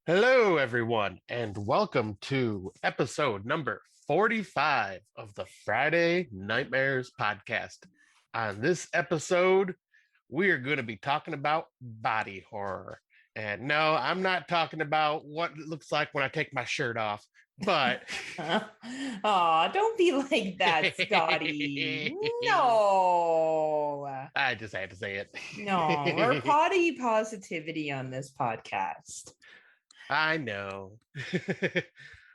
Hello, everyone, and welcome to episode number 45 of the Friday Nightmares podcast. On this episode, we are going to be talking about body horror. And no, I'm not talking about what it looks like when I take my shirt off, but Aw, don't be like that, Scotty. No. I just had to say No, we're it. potty positivity on this podcast. I know.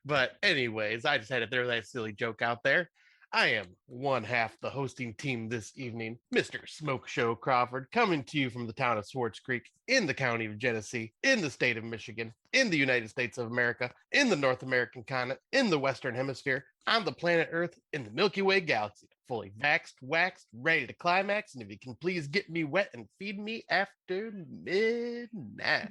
But anyways, I just had to throw that silly joke out there. I am one half the hosting team this evening, Mr. Smoke Show Crawford, coming to you from the town of Swartz Creek in the county of Genesee, in the state of Michigan, in the United States of America, in the North American continent, in the Western Hemisphere, on the planet Earth, in the Milky Way galaxy, fully vaxxed, waxed, ready to climax, and if you can please get me wet and feed me after midnight.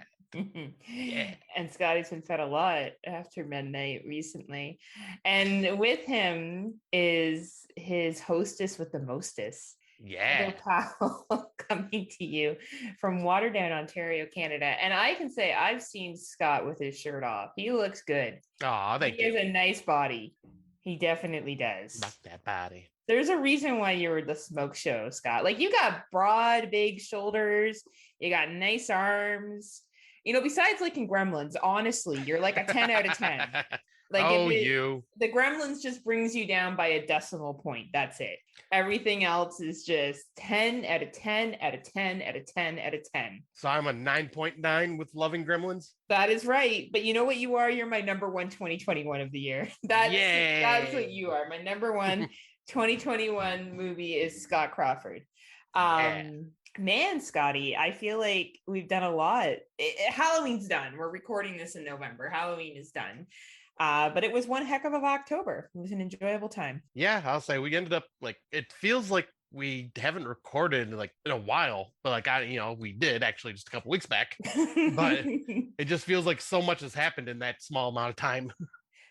Yeah. And Scotty's been fed a lot after midnight recently. And with him is his hostess with the mostest. Yeah. Powell coming to you from Waterdown, Ontario, Canada. And I can say I've seen Scott with his shirt off. He looks good. Oh, thank He you. has a nice body. He definitely does. Not that body. There's a reason why you were the smoke show, Scott. Like you got broad, big shoulders. You got nice arms. Besides licking Gremlins, honestly, you're like a 10 out of 10. Like you. the Gremlins just brings you down by a decimal point. That's it. Everything else is just 10 out of 10 out of 10 out of 10 out of 10. So I'm a 9.9 with loving gremlins. That is right. But you know what you are? You're my number one 2021 of the year. That's what you are. My number one 2021 movie is Scott Crawford. Man, Scotty, I feel like we've done a lot. Halloween's done. We're recording this in November. Halloween is done. But it was one heck of October. It was an enjoyable time. Yeah, I'll say we ended up it feels like we haven't recorded in a while, but we did actually just a couple weeks back. But it just feels like so much has happened in that small amount of time.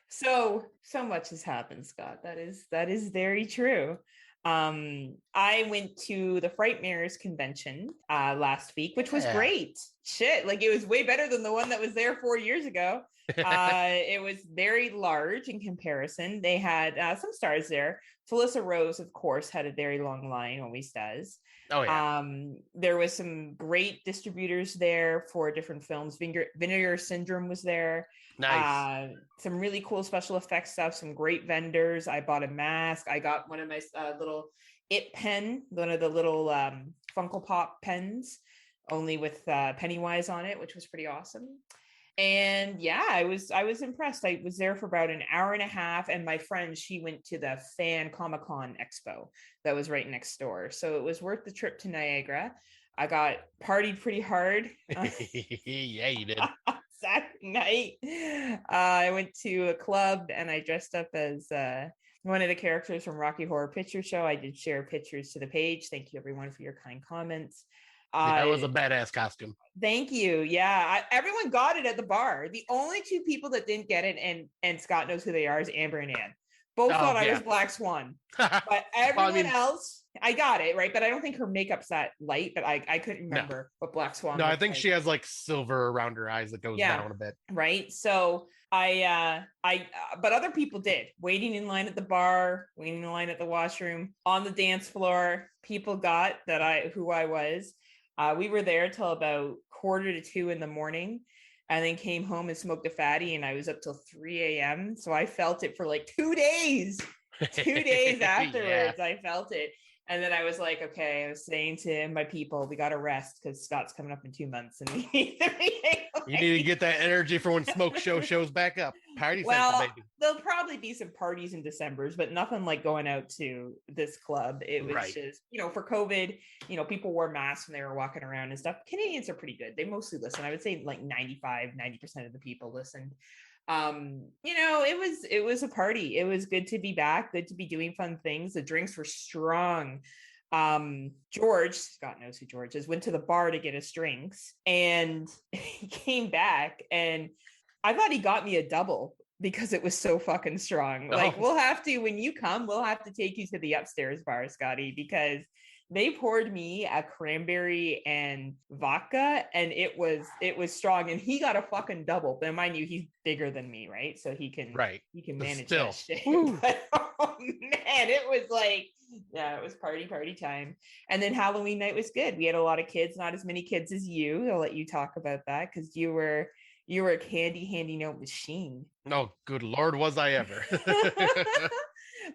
So much has happened, Scott. That is very true. I went to the Frightmares convention last week, which was great. Shit, like it was way better than the one that was there 4 years ago. It was very large in comparison. They had some stars there. Felissa Rose, of course, had a very long line, always does. Oh yeah. There was some great distributors there for different films. Vinegar Syndrome was there. Nice. Some really cool special effects stuff. Some great vendors. I bought a mask. I got one of my little It pen, one of the little Funko Pop pens, only with Pennywise on it, which was pretty awesome. And yeah, I was impressed. I was there for about an hour and a half, and my friend, she went to the Fan Comic-Con Expo that was right next door. So it was worth the trip to Niagara. I got partied pretty hard. Yeah, you did. Saturday night. I went to a club and I dressed up as one of the characters from Rocky Horror Picture Show. I did share pictures to the page. Thank you everyone for your kind comments. That was a badass costume. Thank you. Yeah, everyone got it at the bar. The only two people that didn't get it, and Scott knows who they are, is Amber and Ann. Both thought I was Black Swan, but everyone else, I got it right. But I don't think her makeup's that light. But I couldn't remember what Black Swan. No, I think she has like silver around her eyes that goes down a bit. Right. So but other people did, waiting in line at the bar, waiting in line at the washroom, on the dance floor. People got who I was. We were there till about 1:45 in the morning, and then came home and smoked a fatty, and I was up till 3 a.m. So I felt it for like 2 days. 2 days afterwards, I felt it. And then I was like, okay, I was saying to my people, we got to rest because Scott's coming up in 2 months, and we need to be you need to get that energy for when Smoke Show shows back up. Party baby. There'll probably be some parties in December's, but nothing like going out to this club. It was just, for COVID, people wore masks when they were walking around and stuff. Canadians are pretty good. They mostly listen. I would say like 90% of the people listened. It was a party. It was good to be back, good to be doing fun things. The drinks were strong. George, Scott knows who George is, went to the bar to get his drinks, and he came back, and I thought he got me a double because it was so fucking strong. Like, we'll have to, when you come, we'll have to take you to the upstairs bar, Scotty, because they poured me a cranberry and vodka, and it was strong. And he got a fucking double. But mind you, he's bigger than me, right? So he can But manage still. that shit. But, oh man, it was like, yeah, it was party time. And then Halloween night was good. We had a lot of kids, not as many kids as you. I'll let you talk about that because you were a candy handing note machine. Oh, good Lord, was I ever.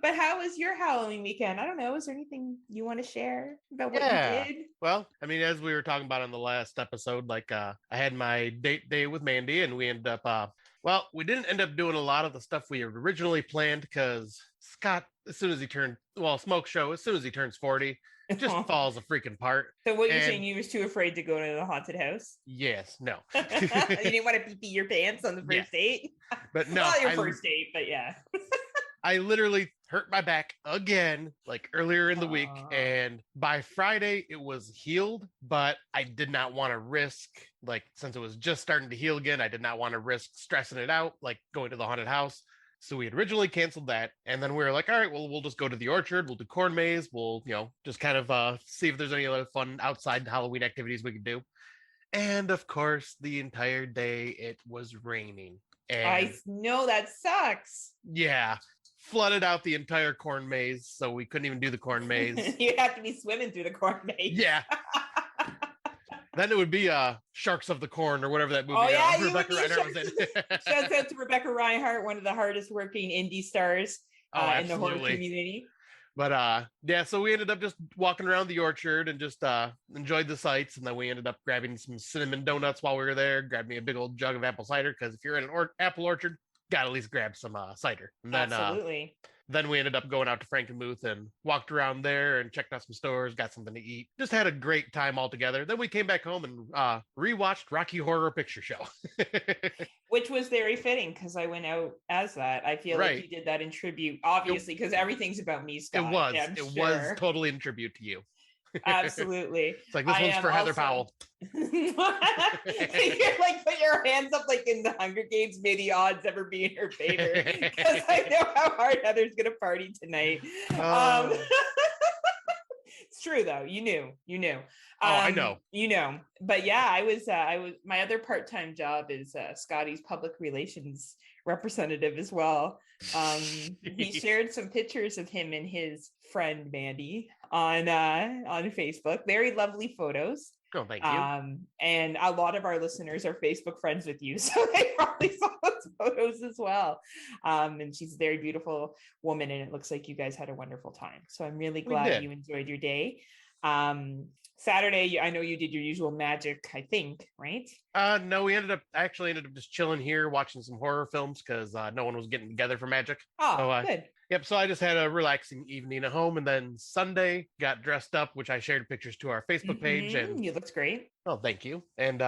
But how was your Halloween weekend? I don't know. Is there anything you want to share about what you did? Well, I mean, as we were talking about on the last episode, like I had my date day with Mandy, and we ended up well, we didn't end up doing a lot of the stuff we had originally planned because Scott, as soon as he turned, well, Smoke Show, as soon as he turns 40, just falls a freaking apart. So what you're saying, you was too afraid to go to the haunted house? Yes, no. You didn't want to pee your pants on the first date? But no. Not your first date, but yeah. I literally hurt my back again, like earlier in the week. And by Friday, it was healed, but I did not want to risk, like, since it was just starting to heal again, I did not want to risk stressing it out, like going to the haunted house. So we had originally canceled that. And then we were like, all right, well, we'll just go to the orchard. We'll do corn maze. We'll, just kind of see if there's any other fun outside Halloween activities we could do. And of course, the entire day it was raining. And I know, that sucks. Yeah. Flooded out the entire corn maze, so we couldn't even do the corn maze. You'd have to be swimming through the corn maze. Yeah. Then it would be Sharks of the Corn or whatever that movie Rebecca Reinhardt was in. Shouts out to Rebecca Reinhardt, one of the hardest working indie stars in the horror community. But so we ended up just walking around the orchard and just enjoyed the sights. And then we ended up grabbing some cinnamon donuts while we were there, grabbed me a big old jug of apple cider, because if you're in an apple orchard, gotta at least grab some cider. And then, absolutely. Then we ended up going out to Frankenmuth and walked around there and checked out some stores, got something to eat. Just had a great time all together. Then we came back home and rewatched Rocky Horror Picture Show. Which was very fitting because I went out as that. I feel like you did that in tribute, obviously, because everything about me, Scott. It was totally in tribute to you. Absolutely. It's like, this one's for Heather Powell. You're like, put your hands up like in the Hunger Games, may the odds ever be in her favor, because I know how hard Heather's gonna party tonight. It's true though. You knew. I know. But yeah, I was my other part-time job is Scotty's public relations representative as well. He shared some pictures of him and his friend Mandy on Facebook. Very lovely photos. Oh, thank you. And a lot of our listeners are Facebook friends with you, so they probably saw those photos as well. And she's a very beautiful woman, and it looks like you guys had a wonderful time. So I'm really glad you enjoyed your day. Saturday, I know you did your usual magic, I think, right? No, we ended up just chilling here, watching some horror films because no one was getting together for magic. Oh, good. Yep, so I just had a relaxing evening at home, and then Sunday got dressed up, which I shared pictures to our Facebook page. And you looked great. Oh, thank you. And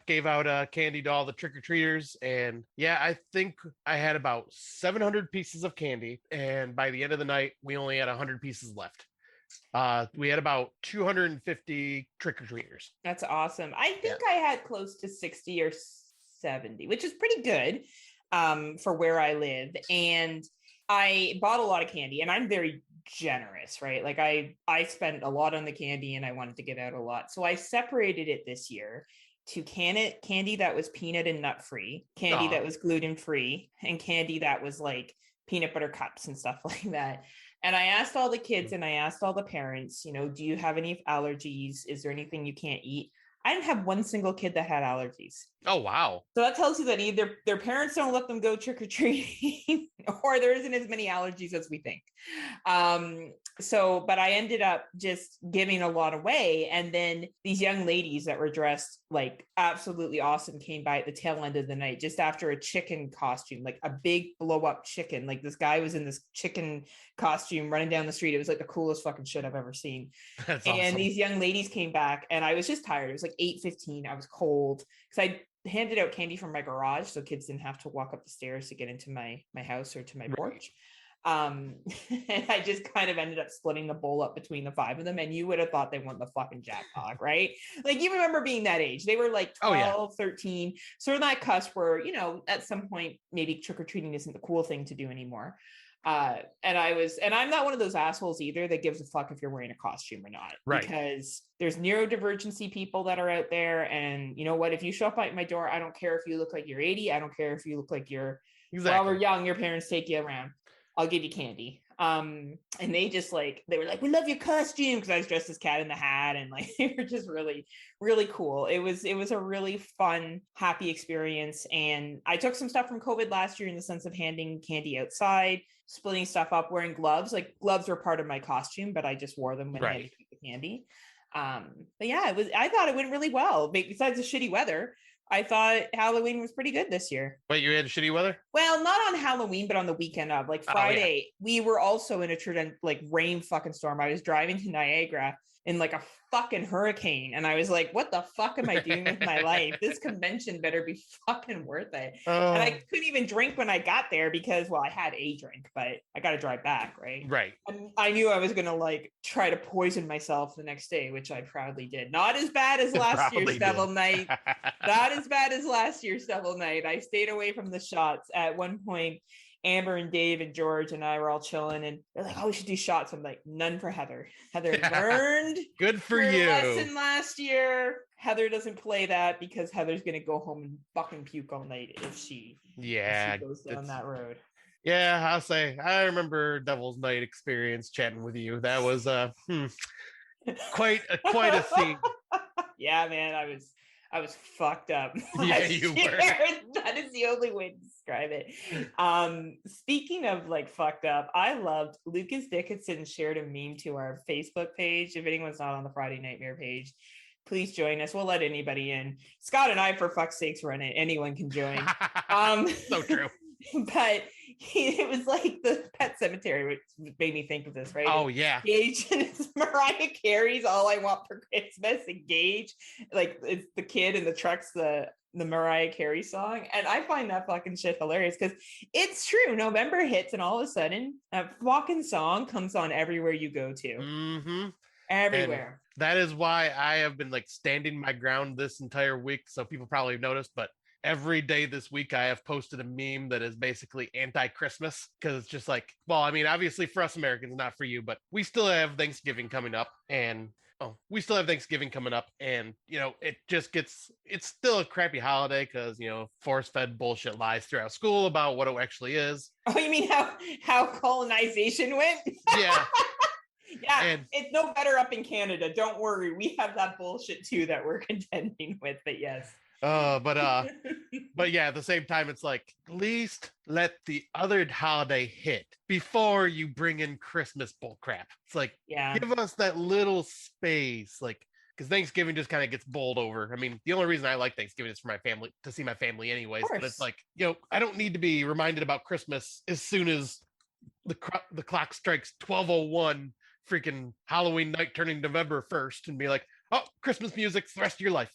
gave out candy to all the trick-or-treaters. And yeah, I think I had about 700 pieces of candy, and by the end of the night, we only had 100 pieces left. We had about 250 trick-or-treaters. That's awesome. I think I had close to 60 or 70, which is pretty good for where I live. And I bought a lot of candy, and I'm very generous, right? Like I spent a lot on the candy, and I wanted to get out a lot. So I separated it this year to candy that was peanut and nut free, candy that was gluten free, and candy that was like peanut butter cups and stuff like that. And I asked all the kids and I asked all the parents, do you have any allergies? Is there anything you can't eat? I didn't have one single kid that had allergies. Oh, wow. So that tells you that either their parents don't let them go trick-or-treating or there isn't as many allergies as we think. But I ended up just giving a lot away. And then these young ladies that were dressed like absolutely awesome came by at the tail end of the night, just after a chicken costume, like a big blow up chicken. Like this guy was in this chicken costume running down the street. It was like the coolest fucking shit I've ever seen. That's and awesome. These young ladies came back and I was just tired. It was like 8:15. I was cold because I handed out candy from my garage so kids didn't have to walk up the stairs to get into my house or to my porch. And I just kind of ended up splitting the bowl up between the 5 of them, and you would have thought they won the fucking jackpot, right? Like, you remember being that age. They were like 12, 13, sort of that cusp where, at some point maybe trick-or-treating isn't the cool thing to do anymore. And I'm not one of those assholes either that gives a fuck if you're wearing a costume or not, Right. because there's neurodivergency people that are out there. And you know what? If you show up at my door, I don't care if you look like you're 80. I don't care if you look like you're, well, we're young, your parents take you around. I'll give you candy. And they were like, we love your costume, because I was dressed as Cat in the Hat, and like they were just really, really cool. It was a really fun, happy experience. And I took some stuff from COVID last year in the sense of handing candy outside, splitting stuff up, wearing gloves. Like gloves were part of my costume, but I just wore them when handing the candy. But yeah, I thought it went really well. Besides the shitty weather, I thought Halloween was pretty good this year. Wait, you had shitty weather? Well, not on Halloween, but on the weekend of, like, Friday. We were also in a like rain fucking storm. I was driving to Niagara in like a fucking hurricane, and I was like, what the fuck am I doing with my life? This convention better be fucking worth it. And I couldn't even drink when I got there because, well, I had a drink, but I got to drive back, right? And I knew I was gonna like try to poison myself the next day, which I proudly did. Not as bad as last year's Devil Night. Not as bad as last year's Devil Night. I stayed away from the shots. At one point, Amber and Dave and George and I were all chilling, and they're like, oh, we should do shots. I'm like, none for Heather. Heather learned good for you lesson last year. Heather doesn't play that because Heather's gonna go home and fucking puke all night if she goes down that road. Yeah, I'll say I remember Devil's Night experience chatting with you. That was quite a scene. Yeah, man, I was fucked up. Yeah, you were. That is the only way to describe it. Speaking of like fucked up, I loved Lucas Dickinson shared a meme to our Facebook page. If anyone's not on the Friday Nightmare page, please join us. We'll let anybody in. Scott and I, for fuck's sakes, run it. Anyone can join. So true. But it was like the Pet Cemetery, which made me think of this, right? Oh, yeah. Gage and it's Mariah Carey's All I Want for Christmas, and Gage, like, it's the kid in the truck's the Mariah Carey song. And I find that fucking shit hilarious because it's true. November hits and all of a sudden that fucking song comes on everywhere you go to. Mm-hmm. Everywhere. And that is why I have been like standing my ground this entire week. So people probably have noticed, but every day this week I have posted a meme that is basically anti-Christmas, because it's just like, well, I mean, obviously for us Americans, not for you, but we still have Thanksgiving coming up, and you know, it's still a crappy holiday because, you know, force-fed bullshit lies throughout school about what it actually is. Oh, you mean how colonization went? Yeah. Yeah, and it's no better up in Canada. Don't worry, we have that bullshit too that we're contending with. But yes. But yeah, at the same time, it's like, at least let the other holiday hit before you bring in Christmas bullcrap. It's like, give us that little space, like, because Thanksgiving just kind of gets bowled over. I mean, the only reason I like Thanksgiving is for my family, to see my family anyways. But it's like, you know, I don't need to be reminded about Christmas as soon as the clock strikes 12:01, freaking Halloween night turning November 1st, and be like, oh, Christmas music's the rest of your life.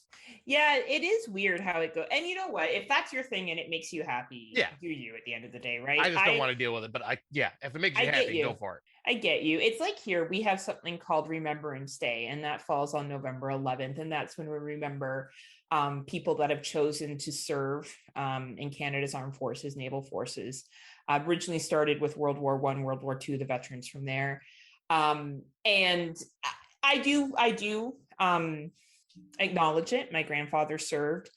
Yeah, it is weird how it goes. And you know what? If that's your thing and it makes you happy, do you at the end of the day, right? I just don't want to deal with it. But if it makes you happy, go for it. I get you. It's like here, we have something called Remembrance Day, and that falls on November 11th. And that's when we remember people that have chosen to serve in Canada's armed forces, naval forces. Originally started with World War I, World War II, the veterans from there. And I do acknowledge it. My grandfather served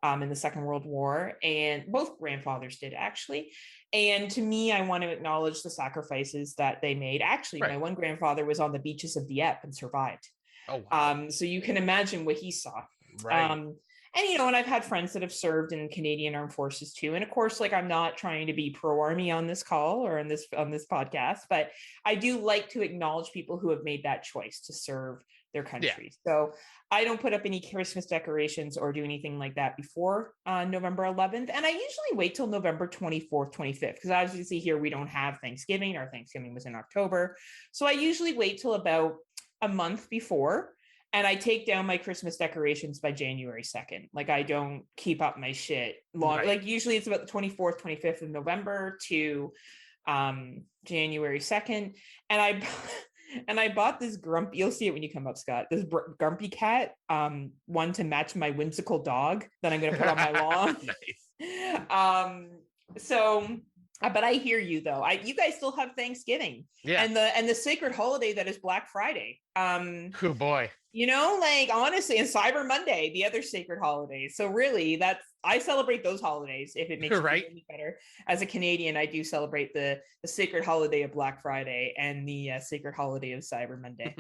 in the Second World War, and both grandfathers did actually. And to me, I want to acknowledge the sacrifices that they made. Actually, my one grandfather was on the beaches of Dieppe and survived. Oh, wow. So you can imagine what he saw. Right. And, you know, and I've had friends that have served in Canadian Armed Forces too. And of course, like, I'm not trying to be pro-army on this call or on this podcast, but I do like to acknowledge people who have made that choice to serve their country. Yeah. So I don't put up any Christmas decorations or do anything like that before November 11th. And I usually wait till November 24th, 25th, because obviously here we don't have Thanksgiving. Our Thanksgiving was in October. So I usually wait till about a month before. And I take down my Christmas decorations by January 2nd. Like, I don't keep up my shit long. Right. Like, usually it's about the 24th, 25th of November to January 2nd. And I bought this grumpy, you'll see it when you come up, Scott, this grumpy cat, one to match my whimsical dog that I'm going to put on my lawn. Nice. So But I hear you though. You guys still have Thanksgiving, Yeah. and the sacred holiday that is Black Friday. Oh boy. Like honestly, and Cyber Monday, the other sacred holiday. So really, I celebrate those holidays. If it makes you feel any better, as a Canadian, I do celebrate the sacred holiday of Black Friday and the sacred holiday of Cyber Monday.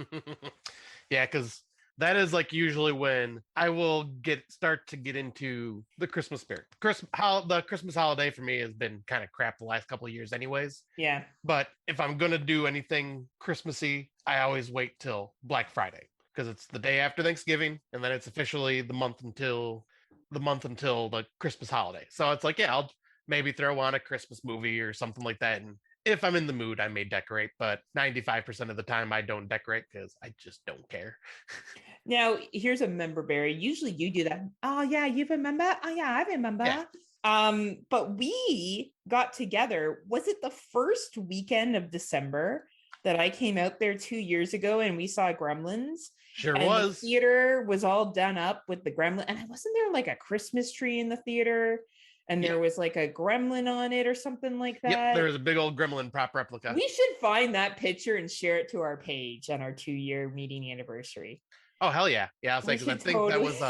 Yeah, because that is like usually when I will start to get into the Christmas spirit. The Christmas holiday for me has been kind of crap the last couple of years anyways. Yeah. But if I'm going to do anything Christmassy, I always wait till Black Friday because it's the day after Thanksgiving and then it's officially the month until the Christmas holiday. So it's like, yeah, I'll maybe throw on a Christmas movie or something like that. And if I'm in the mood, I may decorate, but 95% of the time I don't decorate because I just don't care. Now, here's a member, Barry. Usually you do that. Oh, yeah, you remember? Oh, yeah, I remember. Yeah. But we got together. Was it the first weekend of December that I came out there 2 years ago and we saw Gremlins? Sure was. The theater was all done up with the Gremlin. And wasn't there like a Christmas tree in the theater? And there was like a gremlin on it or something like that. Yep, there was a big old gremlin prop replica. We should find that picture and share it to our page on our 2-year meeting anniversary. Oh, hell yeah. Yeah, I'll say, because I think that was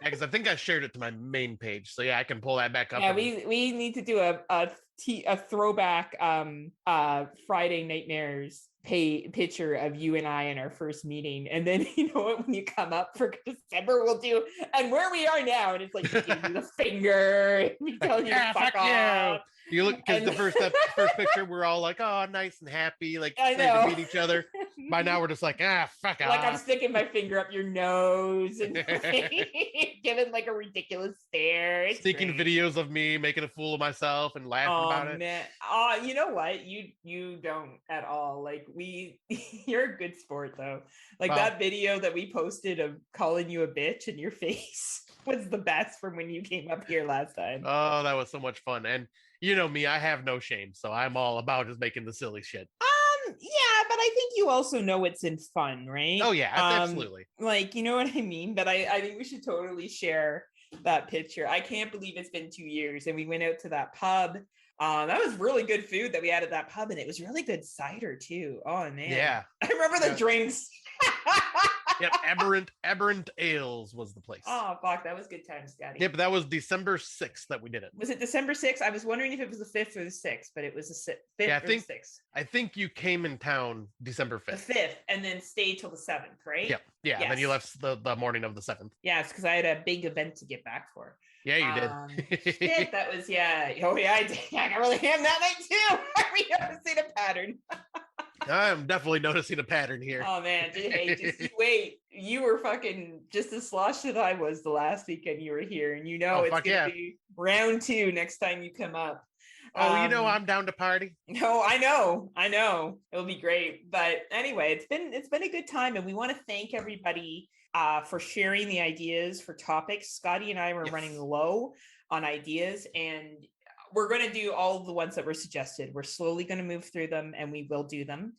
because I think I shared it to my main page. So yeah, I can pull that back up. Yeah, we need to do a throwback Friday Nightmares picture of you and I in our first meeting, and then when you come up for December, we'll do and where we are now, and it's like you give you the finger, we telling you to fuck off. You look, because the first picture, we're all like, oh, nice and happy, like ready to meet each other. By now, we're just like, fuck off. Like I'm sticking my finger up your nose and giving like a ridiculous stare. Sneaking videos of me making a fool of myself and laughing about it. Man. You know what? You don't at all. Like you're a good sport though. Like that video that we posted of calling you a bitch in your face was the best from when you came up here last time. Oh, that was so much fun. And you know me, I have no shame, so I'm all about just making the silly shit. Yeah, but I think you also know it's in fun, right? Oh yeah, absolutely. Like, you know what I mean? But I think we should totally share that picture. I can't believe it's been 2 years and we went out to that pub. That was really good food that we had at that pub, and it was really good cider too. Oh man. Yeah. I remember the drinks. Yep, Aberrant Ales was the place. Oh fuck, that was good times, Scotty. Yep, that was December 6th that we did it. Was it December 6th? I was wondering if it was the 5th or the 6th, but it was the 5th or the 6th. I think you came in town December 5th. The 5th, and then stayed till the 7th, right? Yep. Yeah, yes. And then you left the morning of the 7th. Yeah, it's because I had a big event to get back for. Yeah, you did. Shit, that was, yeah. Oh, yeah, I did. I got really ham that night, too. We haven't seen a pattern. I'm definitely noticing a pattern here. Oh, man. Hey, just wait. You were fucking just as sloshed as I was the last weekend you were here. And it's going to be round 2 next time you come up. Oh, I'm down to party. No, I know. It'll be great. But anyway, it's been a good time. And we want to thank everybody for sharing the ideas for topics. Scotty and I were running low on ideas, and we're going to do all of the ones that were suggested. We're slowly going to move through them, and we will do them.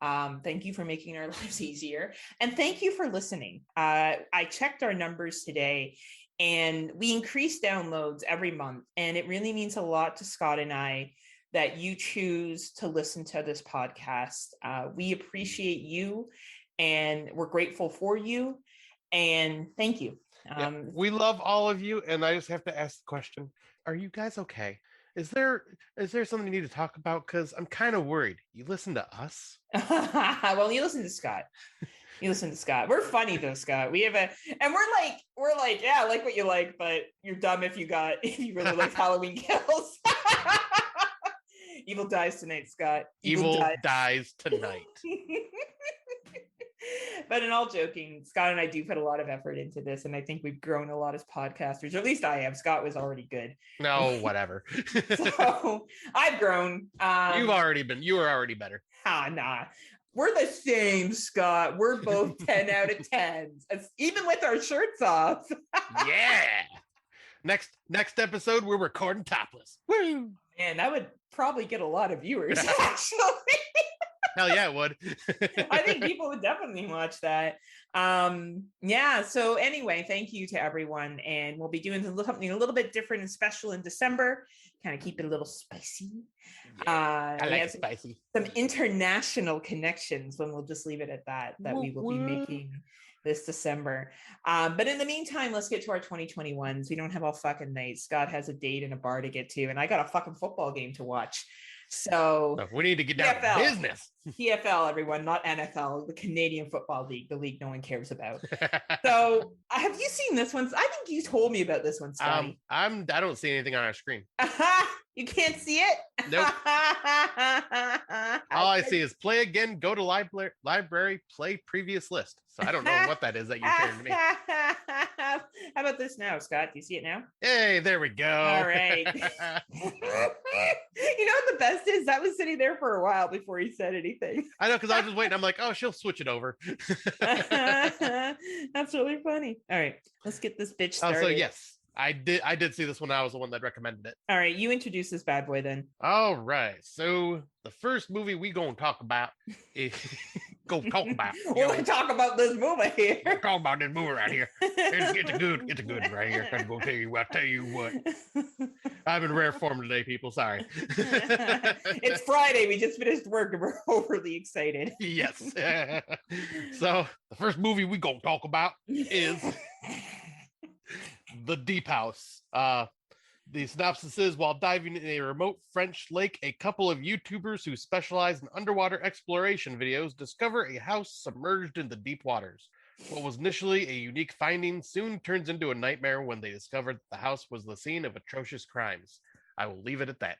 Thank you for making our lives easier. And thank you for listening. I checked our numbers today, and we increase downloads every month. And it really means a lot to Scott and I that you choose to listen to this podcast. We appreciate you, and we're grateful for you. And thank you. We love all of you. And I just have to ask the question, are you guys okay? Is there something you need to talk about? Because I'm kind of worried. You listen to us? Well, you listen to Scott. We're funny though, Scott. We're like, yeah, I like what you like, but you're dumb if you really like Halloween Kills. Evil dies tonight, Scott. Evil dies tonight. But in all joking, Scott and I do put a lot of effort into this, and I think we've grown a lot as podcasters, or at least I have. Scott was already good. No, whatever. So I've grown. You were already better. Nah. We're the same, Scott. We're both 10 out of 10s, even with our shirts off. Yeah. Next episode, we're recording topless. Woo! Man, that would probably get a lot of viewers, actually. Hell yeah, it would. I think people would definitely watch that. Yeah. So anyway, thank you to everyone, and we'll be doing something a little bit different and special in December. Kind of keep it a little spicy. Yeah, I like it spicy. Some international connections, when we'll just leave it at that we will be making this December. But in the meantime, let's get to our 2021s. We don't have all fucking night. Scott has a date and a bar to get to, and I got a fucking football game to watch. So we need to get down to business. PFL, everyone, not NFL, the Canadian Football League, the league no one cares about. So have you seen this one? I think you told me about this one, Scotty. I don't see anything on our screen. You can't see it? Nope. All I see is play again, go to library, play previous list. So I don't know what that is that you're sharing to me. How about this now, Scott? Do you see it now? Hey, there we go. All right. You know what the best is? That was sitting there for a while before he said anything. I know, because I was just waiting. I'm like, oh, she'll switch it over. That's really funny. All right, let's get this bitch started. So yes, I did see this one. I was the one that recommended it. All right, you introduce this bad boy then. All right. So the first movie we gonna talk about is We're gonna talk about this movie here. We're talking about this movie right here. It's a good right here. I'm gonna tell you what. I'm in rare form today, people. Sorry. It's Friday. We just finished work and we're overly excited. Yes. So the first movie we gonna talk about is The Deep House. The synopsis is, while diving in a remote French lake, a couple of YouTubers who specialize in underwater exploration videos discover a house submerged in the deep waters. What was initially a unique finding soon turns into a nightmare when they discover that the house was the scene of atrocious crimes. I will leave it at that.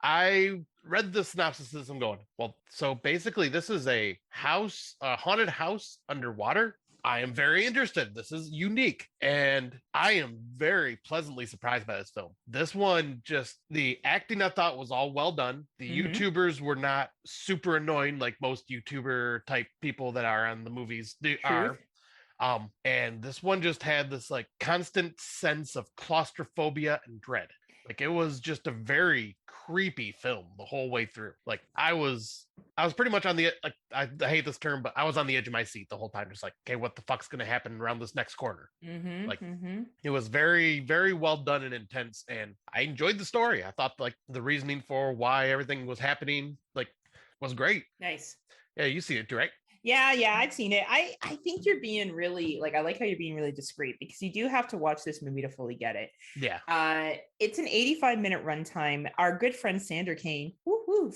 I read the synopsis. I'm going, well, so basically this is a haunted house underwater. I am very interested. This is unique, and I am very pleasantly surprised by this film. This one, just the acting I thought was all well done. The YouTubers were not super annoying like most YouTuber type people that are on the movies are. And this one just had this like constant sense of claustrophobia and dread. Like it was just a very creepy film the whole way through. Like I was pretty much on the, like, I hate this term, but I was on the edge of my seat the whole time. Just like, okay, what the fuck's going to happen around this next corner? It was very, very well done and intense. And I enjoyed the story. I thought like the reasoning for why everything was happening, like, was great. Nice. Yeah. You see it, right? Yeah, I've seen it. I think you're being really, like, I like how you're being really discreet, because you do have to watch this movie to fully get it. Yeah. It's an 85-minute runtime. Our good friend Sander Kane,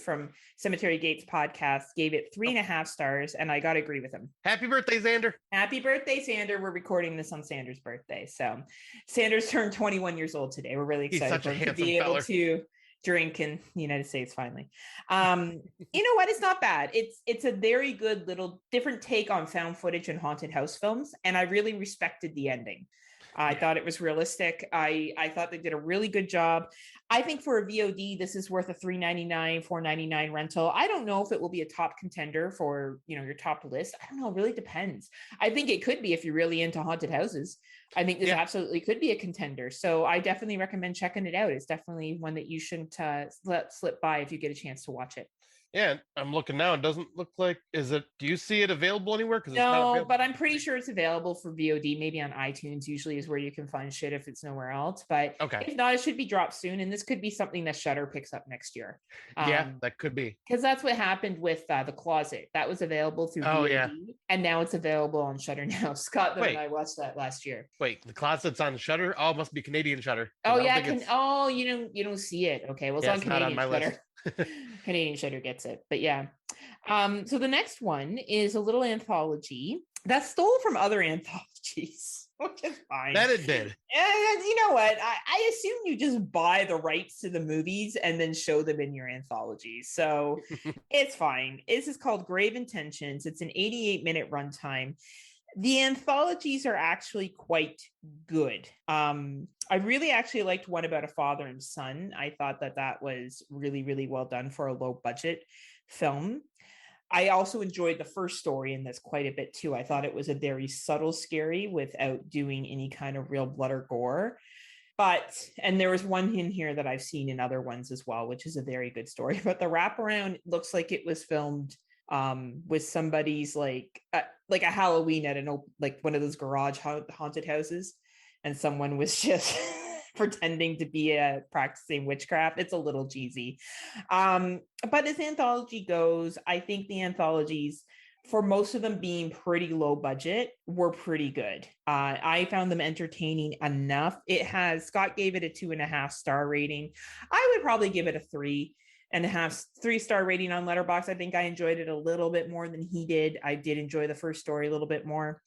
from Cemetery Gates podcast, gave it 3.5 stars, and I gotta agree with him. Happy birthday, Xander. Happy birthday, Sander. We're recording this on Sander's birthday. So Sander's turned 21 years old today. We're really excited for him to be able to drink in the United States finally. You know what? It's not bad. It's a very good little different take on found footage and haunted house films, and I really respected the ending. I thought it was realistic. I thought they did a really good job. I think for a VOD, this is worth a $3.99, $4.99 rental. I don't know if it will be a top contender for, your top list. I don't know. It really depends. I think it could be if you're really into haunted houses. I think this absolutely could be a contender. So I definitely recommend checking it out. It's definitely one that you shouldn't let slip by if you get a chance to watch it. Yeah, I'm looking now. It doesn't look like, do you see it available anywhere? No, but I'm pretty sure it's available for VOD, maybe on iTunes usually is where you can find shit if it's nowhere else. But if not, it should be dropped soon. And this could be something that Shudder picks up next year. Yeah, that could be. Because that's what happened with The Closet. That was available through VOD. And now it's available on Shudder now. Scott and I watched that last year. Wait, The Closet's on Shudder? Oh, it must be Canadian Shudder. Oh, yeah. You don't see it. Okay, well, it's on Canadian Shudder. List. Canadian Shudder gets it, but yeah. So the next one is a little anthology that stole from other anthologies, which is fine. That it did. And you know what? I assume you just buy the rights to the movies and then show them in your anthology. So it's fine. This is called Grave Intentions. It's an 88-minute runtime. The anthologies are actually quite good. I really actually liked one about a father and son. I thought that was really, really well done for a low budget film. I also enjoyed the first story in this quite a bit too. I thought it was a very subtle scary without doing any kind of real blood or gore. And there was one in here that I've seen in other ones as well, which is a very good story. But the wraparound looks like it was filmed with somebody's like a Halloween at like one of those garage haunted houses, and someone was just pretending to be practicing witchcraft. It's a little cheesy. But as anthology goes, I think the anthologies, for most of them being pretty low budget, were pretty good. I found them entertaining enough. Scott gave it a 2.5-star rating. I would probably give it a 3.5-3-star rating on Letterboxd. I think I enjoyed it a little bit more than he did. I did enjoy the first story a little bit more.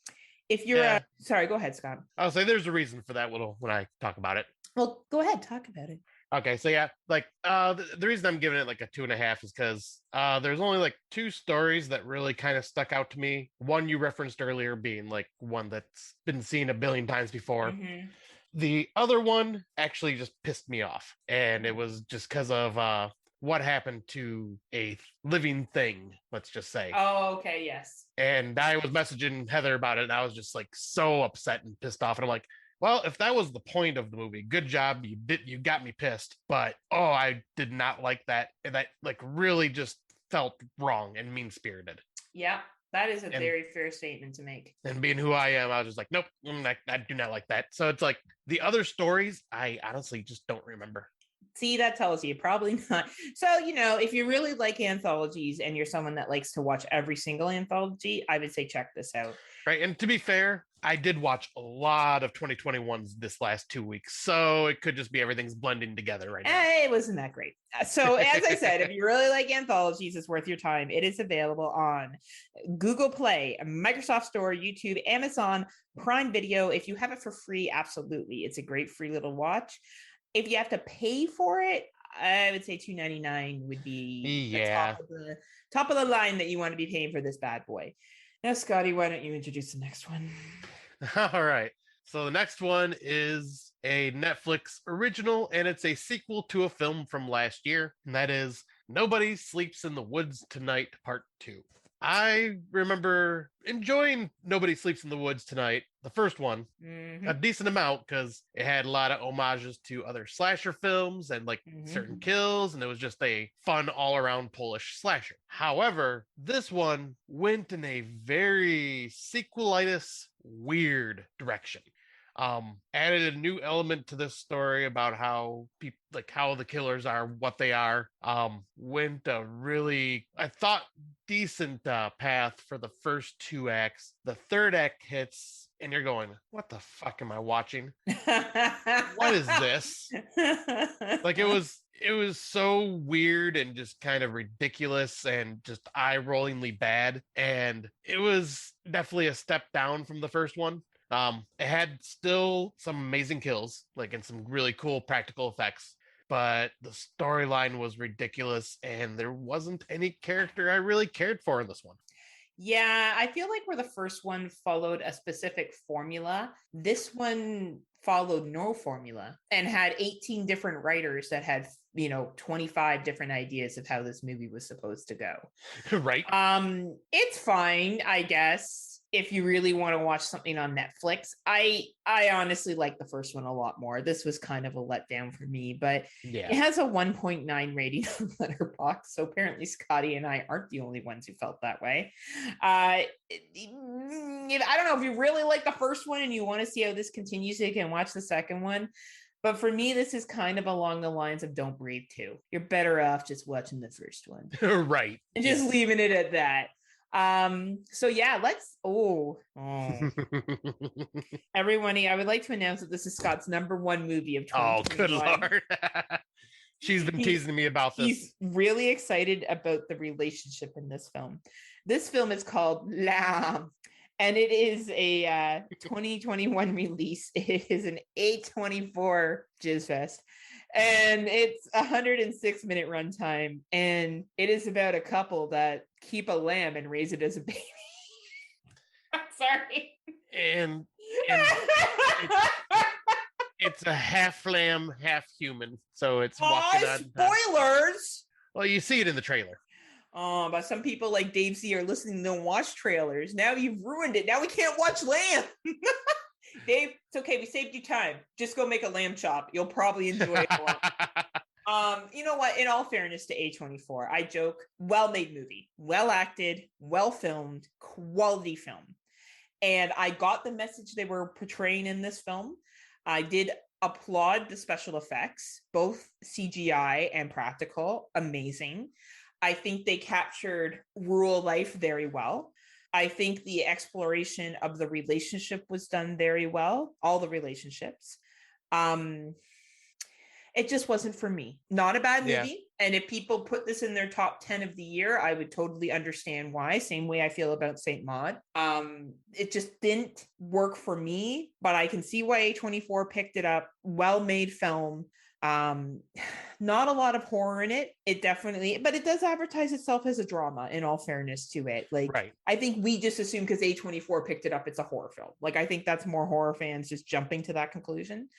If you're sorry, go ahead, Scott. I'll say there's a reason for that when I talk about it. Well, go ahead, talk about it. Okay, so yeah, like the reason I'm giving it like a 2.5 is because there's only like 2 stories that really kind of stuck out to me. One you referenced earlier being like one that's been seen a billion times before. Mm-hmm. The other one actually just pissed me off, and it was just because of what happened to a living thing, let's just say. Oh, okay, yes. And I was messaging Heather about it, and I was just like so upset and pissed off, and I'm like, well, if that was the point of the movie, good job. You got me pissed. But I did not like that. And that like really just felt wrong and mean-spirited. Yeah, that is a very fair statement to make. And being who I am, I was just like, nope, I do not like that. So it's like the other stories, I honestly just don't remember. See, that tells you probably not. So, if you really like anthologies and you're someone that likes to watch every single anthology, I would say check this out. Right. And to be fair, I did watch a lot of 2021s this last 2 weeks. So it could just be everything's blending together right now. It wasn't that great. So as I said, if you really like anthologies, it's worth your time. It is available on Google Play, Microsoft Store, YouTube, Amazon, Prime Video. If you have it for free, absolutely. It's a great free little watch. If you have to pay for it, I would say $2.99 would be the top of the line that you want to be paying for this bad boy. Now, Scotty, why don't you introduce the next one? All right. So the next one is a Netflix original, and it's a sequel to a film from last year, and that is Nobody Sleeps in the Woods Tonight, Part 2. I remember enjoying Nobody Sleeps in the Woods Tonight, the first one, a decent amount, because it had a lot of homages to other slasher films and like certain kills, and it was just a fun all-around Polish slasher. However, this one went in a very sequelitis weird direction. Added a new element to this story about how people, like how the killers are what they are. Went a really, I thought, decent path for the first 2 acts. The third act hits and you're going, what the fuck am I watching? What is this? Like it was so weird and just kind of ridiculous and just eye-rollingly bad, and it was definitely a step down from the first one. It had still some amazing kills, like, and some really cool practical effects, but the storyline was ridiculous and there wasn't any character I really cared for in this one. Yeah, I feel like where the first one followed a specific formula, this one followed no formula and had 18 different writers that had 25 different ideas of how this movie was supposed to go. Right. It's fine, I guess, if you really want to watch something on Netflix. I honestly like the first one a lot more. This was kind of a letdown for me, but it has a 1.9 rating on Letterboxd, so apparently Scotty and I aren't the only ones who felt that way. I don't know if you really like the first one and you want to see how this continues, so you can watch the second one. But for me, this is kind of along the lines of Don't Breathe 2. You're better off just watching the first one. Right. And just leaving it at that. So yeah, let's everybody, I would like to announce that this is Scott's #1 movie of 2021. Oh, good Lord. She's been teasing me about this. He's really excited about the relationship in this film. This film is called L'Âme, and it is a 2021 release. It is an A24 jizz fest, and it's 106-minute runtime, and it is about a couple that keep a lamb and raise it as a baby. I'm sorry. And it's a half lamb, half human. So it's walking on. Spoilers! Well, you see it in the trailer. Oh, but some people like Dave Z are listening to watch trailers. Now you've ruined it. Now we can't watch lamb. Dave, it's okay. We saved you time. Just go make a lamb chop. You'll probably enjoy it a lot. You know what? In all fairness to A24, I joke, well-made movie, well acted, well filmed, quality film. And I got the message they were portraying in this film. I did applaud the special effects, both CGI and practical, amazing. I think they captured rural life very well. I think the exploration of the relationship was done very well, all the relationships. Um, it just wasn't for me. Not a bad Yeah. movie. And if people put this in their top 10 of the year, I would totally understand why. Same way I feel about Saint Maud. It just didn't work for me, but I can see why A24 picked it up. Well-made film. Not a lot of horror in it. It definitely, but it does advertise itself as a drama, in all fairness to it. Like, Right. I think we just assume because A24 picked it up, it's a horror film. Like, I think that's more horror fans just jumping to that conclusion.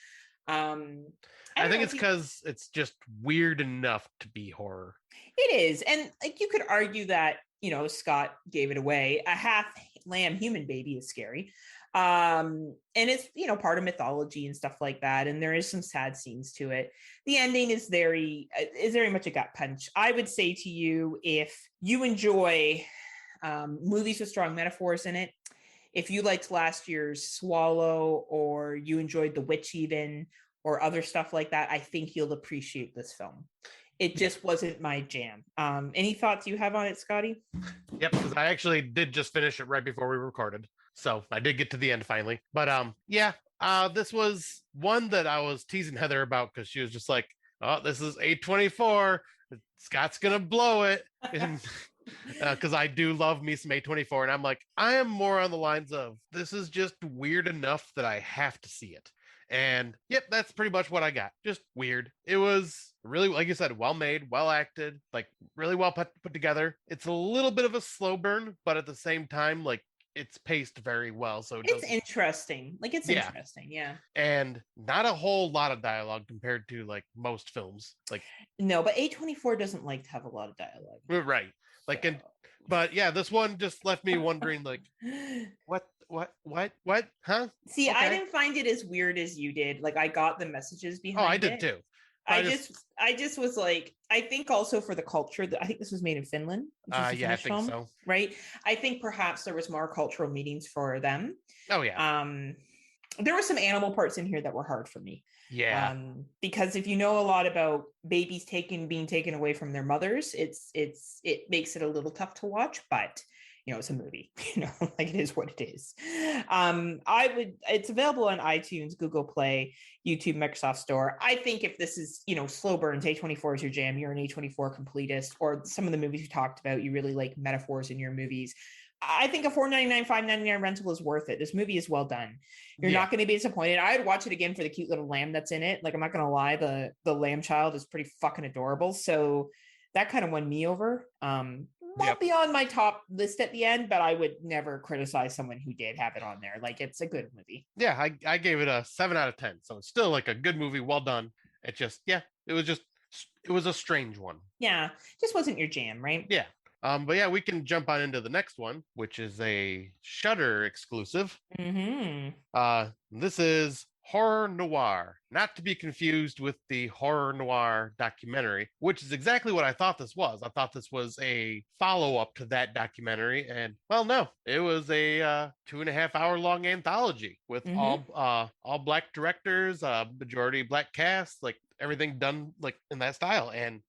I think it's because it's just weird enough to be horror. It is. And like you could argue that, you know, Scott gave it away. A half lamb human baby is scary. And it's, you know, part of mythology and stuff like that. And there is some sad scenes to it. The ending is very much a gut punch. I would say to you, if you enjoy movies with strong metaphors in it, if you liked last year's Swallow, or you enjoyed The Witch even, or other stuff like that, I think you'll appreciate this film. It just wasn't my jam. Any thoughts you have on it, Scotty? Yep, because I actually did just finish it right before we recorded. So I did get to the end finally. But this was one that I was teasing Heather about because she was just like, oh, this is A24. Scott's gonna blow it. And because I do love me some A24. And I'm like, I am more on the lines of this is just weird enough that I have to see it. And yep, that's pretty much what I got. Just weird. It was really, like you said, well made, well acted, like really well put together. It's a little bit of a slow burn, but at the same time, like it's paced very well. So it's interesting. Like it's interesting. Yeah. And not a whole lot of dialogue compared to like most films. Like no, but A24 doesn't like to have a lot of dialogue. Right. Like, but yeah, this one just left me wondering, like, what, huh? See, okay. I didn't find it as weird as you did. Like, I got the messages behind it. Oh, I did too. I just was like, I think also for the culture that I think this was made in Finland. Yeah, I think film, so. Right. I think perhaps there was more cultural meanings for them. Oh yeah. There were some animal parts in here that were hard for me. Yeah. Because if you know a lot about babies being taken away from their mothers, it makes it a little tough to watch, but you know, it's a movie, you know, like it is what it is. It's available on iTunes, Google Play, YouTube, Microsoft Store. I think if this is, you know, slow burns, A24 is your jam, you're an A24 completist, or some of the movies you talked about, you really like metaphors in your movies, I think a $4.99, $5.99 rental is worth it. This movie is well done. You're not going to be disappointed. I'd watch it again for the cute little lamb that's in it. Like, I'm not going to lie, the lamb child is pretty fucking adorable. So that kind of won me over. Won't be on my top list at the end, but I would never criticize someone who did have it on there. Like, it's a good movie. Yeah, I gave it a 7 out of 10. So it's still like a good movie, well done. It was a strange one. Yeah, just wasn't your jam, right? Yeah. But yeah, we can jump on into the next one, which is a Shudder exclusive. Mm-hmm. This is Horror Noire, not to be confused with the Horror Noire documentary, which is exactly what I thought this was. I thought this was a follow-up to that documentary, and well, no, it was a 2.5 hour long anthology with all black directors, majority black cast, like everything done like in that style. And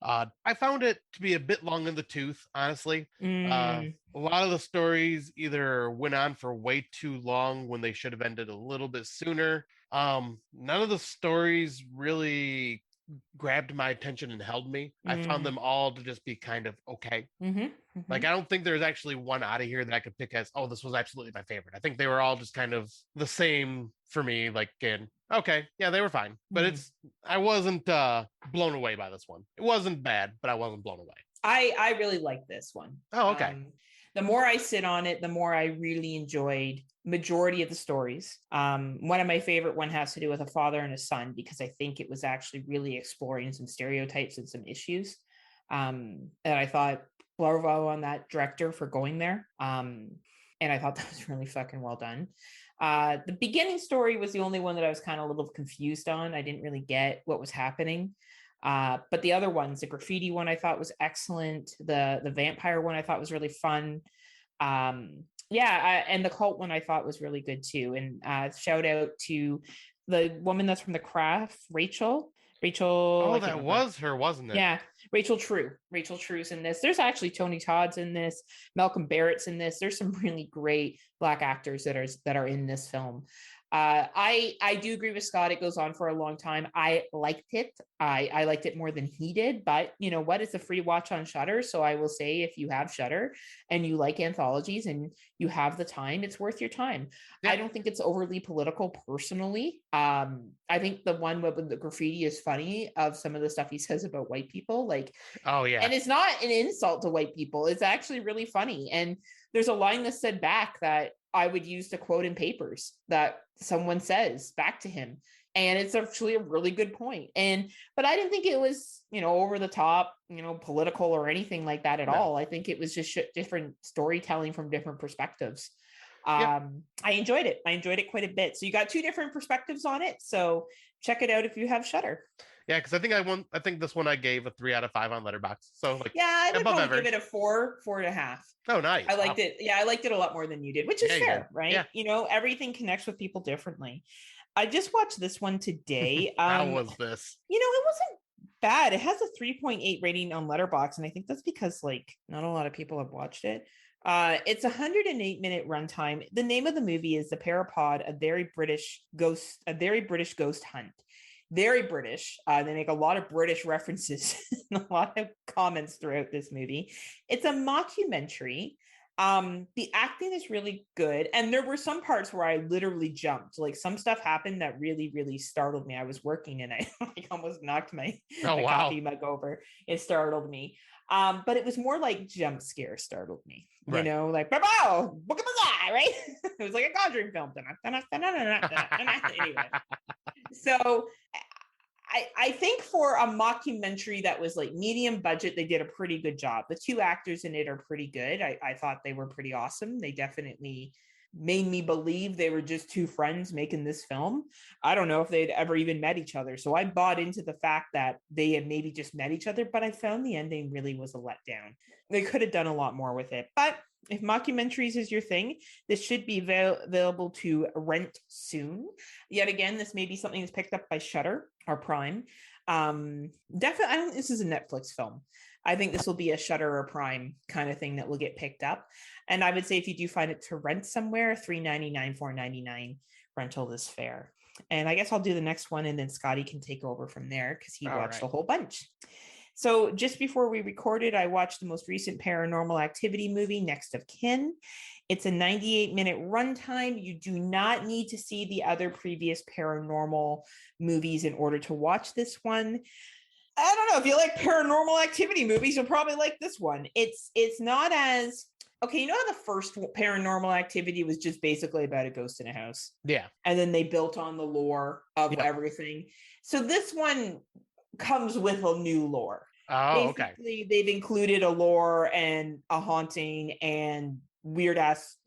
I found it to be a bit long in the tooth, honestly. A lot of the stories either went on for way too long when they should have ended a little bit sooner. None of the stories really grabbed my attention and held me. I found them all to just be kind of okay. Like, I don't think there's actually one out of here that I could pick as, oh, this was absolutely my favorite. I think they were all just kind of the same for me. Like, okay, yeah, they were fine. But I wasn't blown away by this one. It wasn't bad, but I wasn't blown away. I really like this one. Oh, okay. The more I sit on it, the more I really enjoyed majority of the stories. One of my favorite one has to do with a father and a son, because I think it was actually really exploring some stereotypes and some issues. And I thought bravo on that director for going there. And I thought that was really fucking well done. The beginning story was the only one that I was kind of a little confused on. I didn't really get what was happening. But the other ones, the graffiti one I thought was excellent. The vampire one I thought was really fun. And the cult one I thought was really good too. And shout out to the woman that's from The Craft, Rachel. Rachel, Oh, I can't that remember. was her, wasn't it? Yeah, Rachel True. Rachel True's in this. There's actually Tony Todd's in this. Malcolm Barrett's in this. There's some really great Black actors that are in this film. I do agree with Scott. It goes on for a long time. I liked it. I liked it more than he did. But you know what? It's a free watch on Shudder. So I will say, if you have Shudder and you like anthologies and you have the time, it's worth your time. Yeah. I don't think it's overly political personally. I think the one with the graffiti is funny of some of the stuff he says about white people. Like, oh yeah, and it's not an insult to white people. It's actually really funny. And there's a line that's said back that I would use to quote in papers that someone says back to him. And it's actually a really good point. But I didn't think it was, over the top, political or anything like that at all. I think it was just different storytelling from different perspectives. I enjoyed it. I enjoyed it quite a bit. So you got two different perspectives on it. So check it out if you have Shudder. Yeah, because I think this one I gave a 3 out of 5 on Letterboxd. So like, yeah, I would probably average. give it a 4.5. Oh, nice. I liked it. Yeah, I liked it a lot more than you did, which is fair, right? Yeah. Everything connects with people differently. I just watched this one today. How was this? It wasn't bad. It has a 3.8 rating on Letterboxd, and I think that's because not a lot of people have watched it. It's a 108-minute runtime. The name of the movie is The ParaPod, a very British ghost hunt. Very British. They make a lot of British references and a lot of comments throughout this movie. It's a mockumentary. The acting is really good. And there were some parts where I literally jumped. Like, some stuff happened that really, really startled me. I was working and I almost knocked my coffee mug over. It startled me. But it was more like jump scare startled me. Right. Like, bow, book of the eye, right? It was like a Conjuring film. Anyway. So I think for a mockumentary that was like medium budget, they did a pretty good job. The two actors in it are pretty good. I thought they were pretty awesome. They definitely made me believe they were just two friends making this film. I don't know if they'd ever even met each other. So I bought into the fact that they had maybe just met each other, but I found the ending really was a letdown. They could have done a lot more with it. But if mockumentaries is your thing, this should be available to rent soon. Yet again, this may be something that's picked up by Shudder or Prime. Definitely, I don't think this is a Netflix film. I think this will be a Shudder or Prime kind of thing that will get picked up. And I would say if you do find it to rent somewhere, $3.99, $4.99 rental is fair. And I guess I'll do the next one, and then Scotty can take over from there because he watched a whole bunch. So just before we recorded, I watched the most recent Paranormal Activity movie, Next of Kin. It's a 98-minute runtime. You do not need to see the other previous paranormal movies in order to watch this one. I don't know. If you like Paranormal Activity movies, you'll probably like this one. It's not as... Okay, how the first Paranormal Activity was just basically about a ghost in a house? Yeah. And then they built on the lore of everything. So this one comes with a new lore. Oh, basically, they've included a lore and a haunting and weird ass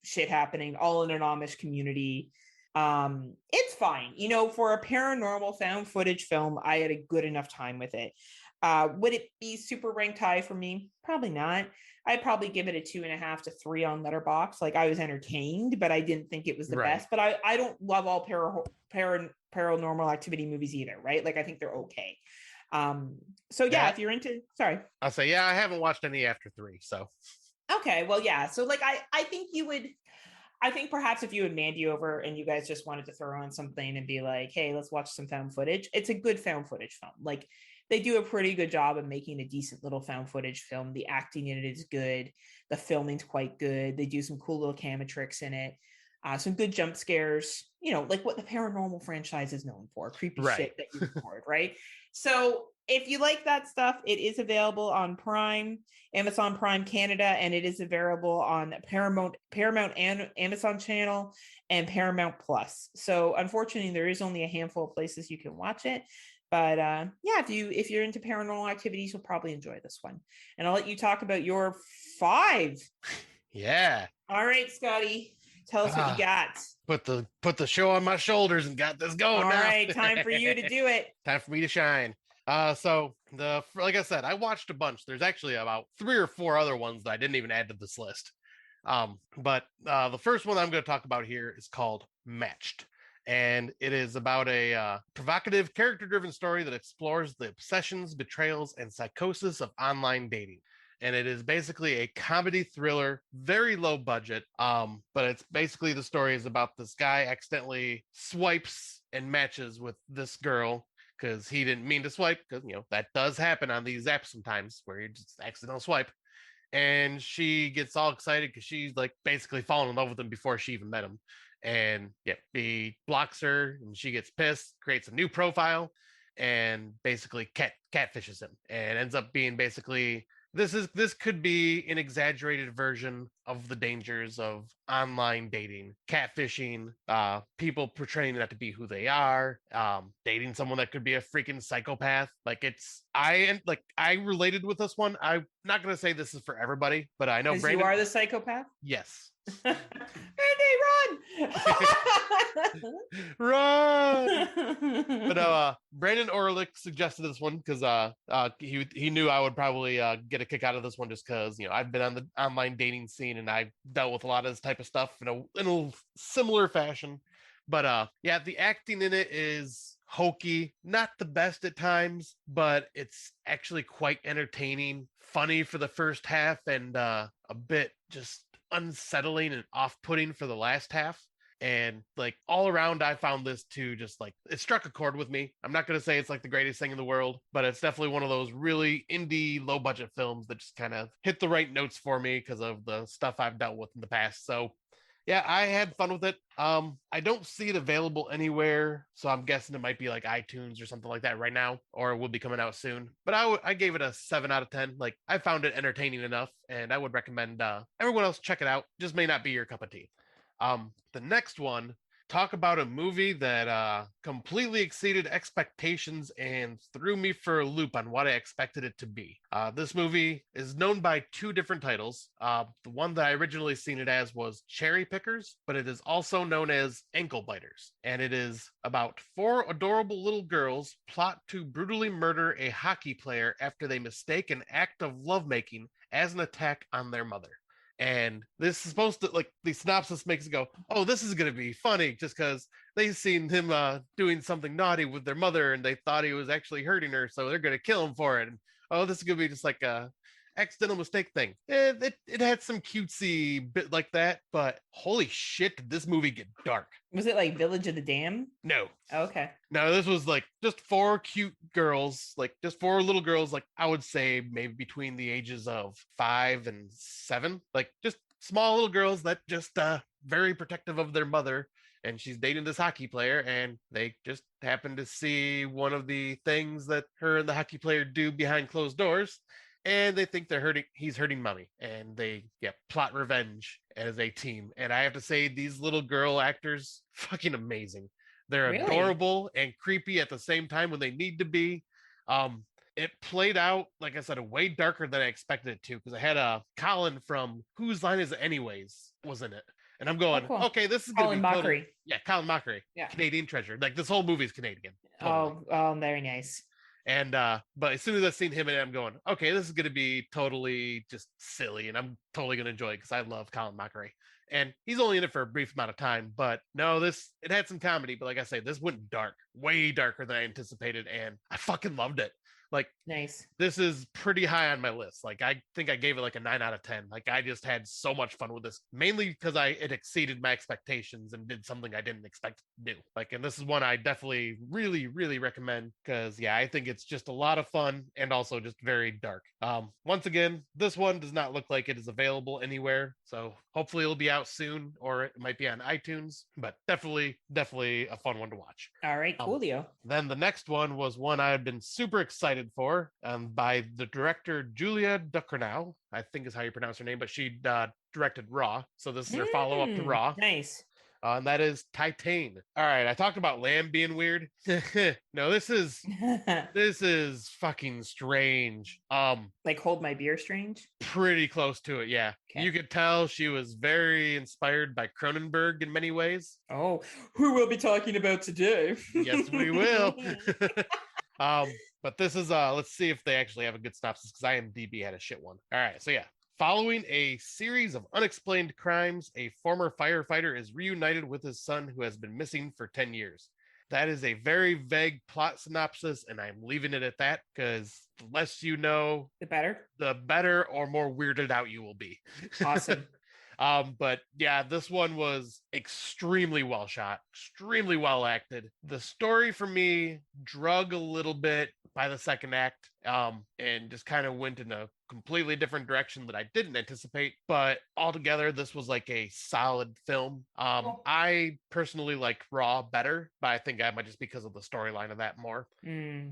shit happening all in an Amish community. It's fine. For a paranormal found footage film, I had a good enough time with it. Would it be super ranked high for me? Probably not. I'd probably give it a 2.5 to 3 on Letterboxd. I was entertained, but I didn't think it was the best. But I don't love all Paranormal Activity movies either, right? I think they're okay. If you're into, sorry, I'll say, I haven't watched any after 3, so. Okay, well, yeah. So I think you would, I think perhaps if you had Mandy over and you guys just wanted to throw on something and be like, hey, let's watch some found footage. It's a good found footage film. They do a pretty good job of making a decent little found footage film. The acting in it is good. The filming's quite good. They do some cool little camera tricks in it. Some good jump scares, what the paranormal franchise is known for, creepy shit that you record, right? So if you like that stuff, it is available on Prime, Amazon Prime Canada, and it is available on Paramount and Amazon Channel and Paramount Plus. So unfortunately, there is only a handful of places you can watch it. But if you're into paranormal activities, you'll probably enjoy this one. And I'll let you talk about your 5. Yeah. All right, Scotty. Tell us what you got. Put the show on my shoulders and got this going. All right, time for you to do it. Time for me to shine. So like I said, I watched a bunch. There's actually about 3 or 4 other ones that I didn't even add to this list. But the first one I'm going to talk about here is called Matched. And it is about a provocative, character driven story that explores the obsessions, betrayals, and psychosis of online dating. And it is basically a comedy thriller, very low budget. But it's basically the story is about this guy accidentally swipes and matches with this girl because he didn't mean to swipe, because that does happen on these apps sometimes where you just accidental swipe. And she gets all excited because she's like basically falling in love with him before she even met him. And yeah, he blocks her and she gets pissed, creates a new profile, and basically catfishes him, and ends up being basically this could be an exaggerated version of the dangers of online dating, catfishing, people portraying not to be who they are, dating someone that could be a freaking psychopath. I related with this one. I'm not gonna say this is for everybody, but I know Because Brandon. you are the psychopath. Yes. Randy, run! Run! But Brandon Orlick suggested this one because he knew I would probably get a kick out of this one just because I've been on the online dating scene and I've dealt with a lot of this type of stuff in a similar fashion. But yeah, the acting in it is hokey, not the best at times, but it's actually quite entertaining, funny for the first half, and a bit just unsettling and off-putting for the last half. And like all around, I found this to just like it struck a chord with me. I'm not going to say it's like the greatest thing in the world, but it's definitely one of those really indie, low budget films that just kind of hit the right notes for me because of the stuff I've dealt with in the past. So yeah, I had fun with it. I don't see it available anywhere, so I'm guessing it might be like iTunes or something like that right now, or it will be coming out soon. But I gave it a 7 out of 10. Like I found it entertaining enough, and I would recommend everyone else check it out. Just may not be your cup of tea. The next one, talk about a movie that completely exceeded expectations and threw me for a loop on what I expected it to be. This movie is known by 2 different titles. The one that I originally seen it as was Cherry Pickers, but it is also known as Ankle Biters. And it is about 4 adorable little girls plot to brutally murder a hockey player after they mistake an act of lovemaking as an attack on their mother. And this is supposed to, like, the synopsis makes it go, oh, this is going to be funny just because they've seen him doing something naughty with their mother and they thought he was actually hurting her, so they're going to kill him for it. And oh, this is going to be just like a accidental mistake thing. It had some cutesy bit like that, but holy shit, did this movie get dark. Was it like Village of the Dam? No. Okay. No, this was like just 4 cute girls, like just 4 little girls, like I would say maybe between the ages of 5 and 7, like just small little girls that just very protective of their mother. And she's dating this hockey player, and they just happen to see one of the things that her and the hockey player do behind closed doors. And they think he's hurting mommy, and they plot revenge as a team. And I have to say, these little girl actors, fucking amazing. They're Really? adorable and creepy at the same time when they need to be. It played out, like I said, way darker than I expected it to, because I had Colin from Whose Line Is It Anyways was in it. And I'm going, cool. okay, this is going to be Colin totally, Mockery. Colin Mockery, Yeah. Canadian treasure. Like this whole movie is Canadian. Totally. Oh, very nice. And but as soon as I've seen him in it, I'm going, okay, this is going to be totally just silly, and I'm totally going to enjoy it because I love Colin Mockery. And he's only in it for a brief amount of time, but no, it had some comedy. But like I say, this went dark, way darker than I anticipated, and I fucking loved it. Like, nice. This is pretty high on my list. Like, I think I gave it like a 9 out of 10. Like, I just had so much fun with this, mainly because it exceeded my expectations and did something I didn't expect to do. Like, and this is one I definitely really, really recommend because, yeah, I think it's just a lot of fun and also just very dark. Once again, this one does not look like it is available anywhere. So hopefully it'll be out soon, or it might be on iTunes, but definitely a fun one to watch. All right, coolio. Then the next one was one I've been super excited for, by the director Julia Ducournau, I think is how you pronounce her name, but she directed Raw. So this is her follow-up to Raw. Nice. And that is Titane. All right, I talked about Lamb being weird. No, this is fucking strange. Like Hold My Beer strange? Pretty close to it, yeah. Okay. You could tell she was very inspired by Cronenberg in many ways. Oh, who we'll be talking about today? Yes, we will. But this is let's see if they actually have a good synopsis because IMDb had a shit one. All right, so yeah. Following a series of unexplained crimes, a former firefighter is reunited with his son who has been missing for 10 years. That is a very vague plot synopsis, and I'm leaving it at that because the less you know, the better or more weirded out you will be. Awesome. But yeah, this one was extremely well shot, extremely well acted. The story for me drug a little bit by the second act, and just kind of went in a completely different direction that I didn't anticipate. But altogether, this was like a solid film. I personally like Raw better, but I think I might just because of the storyline of that more.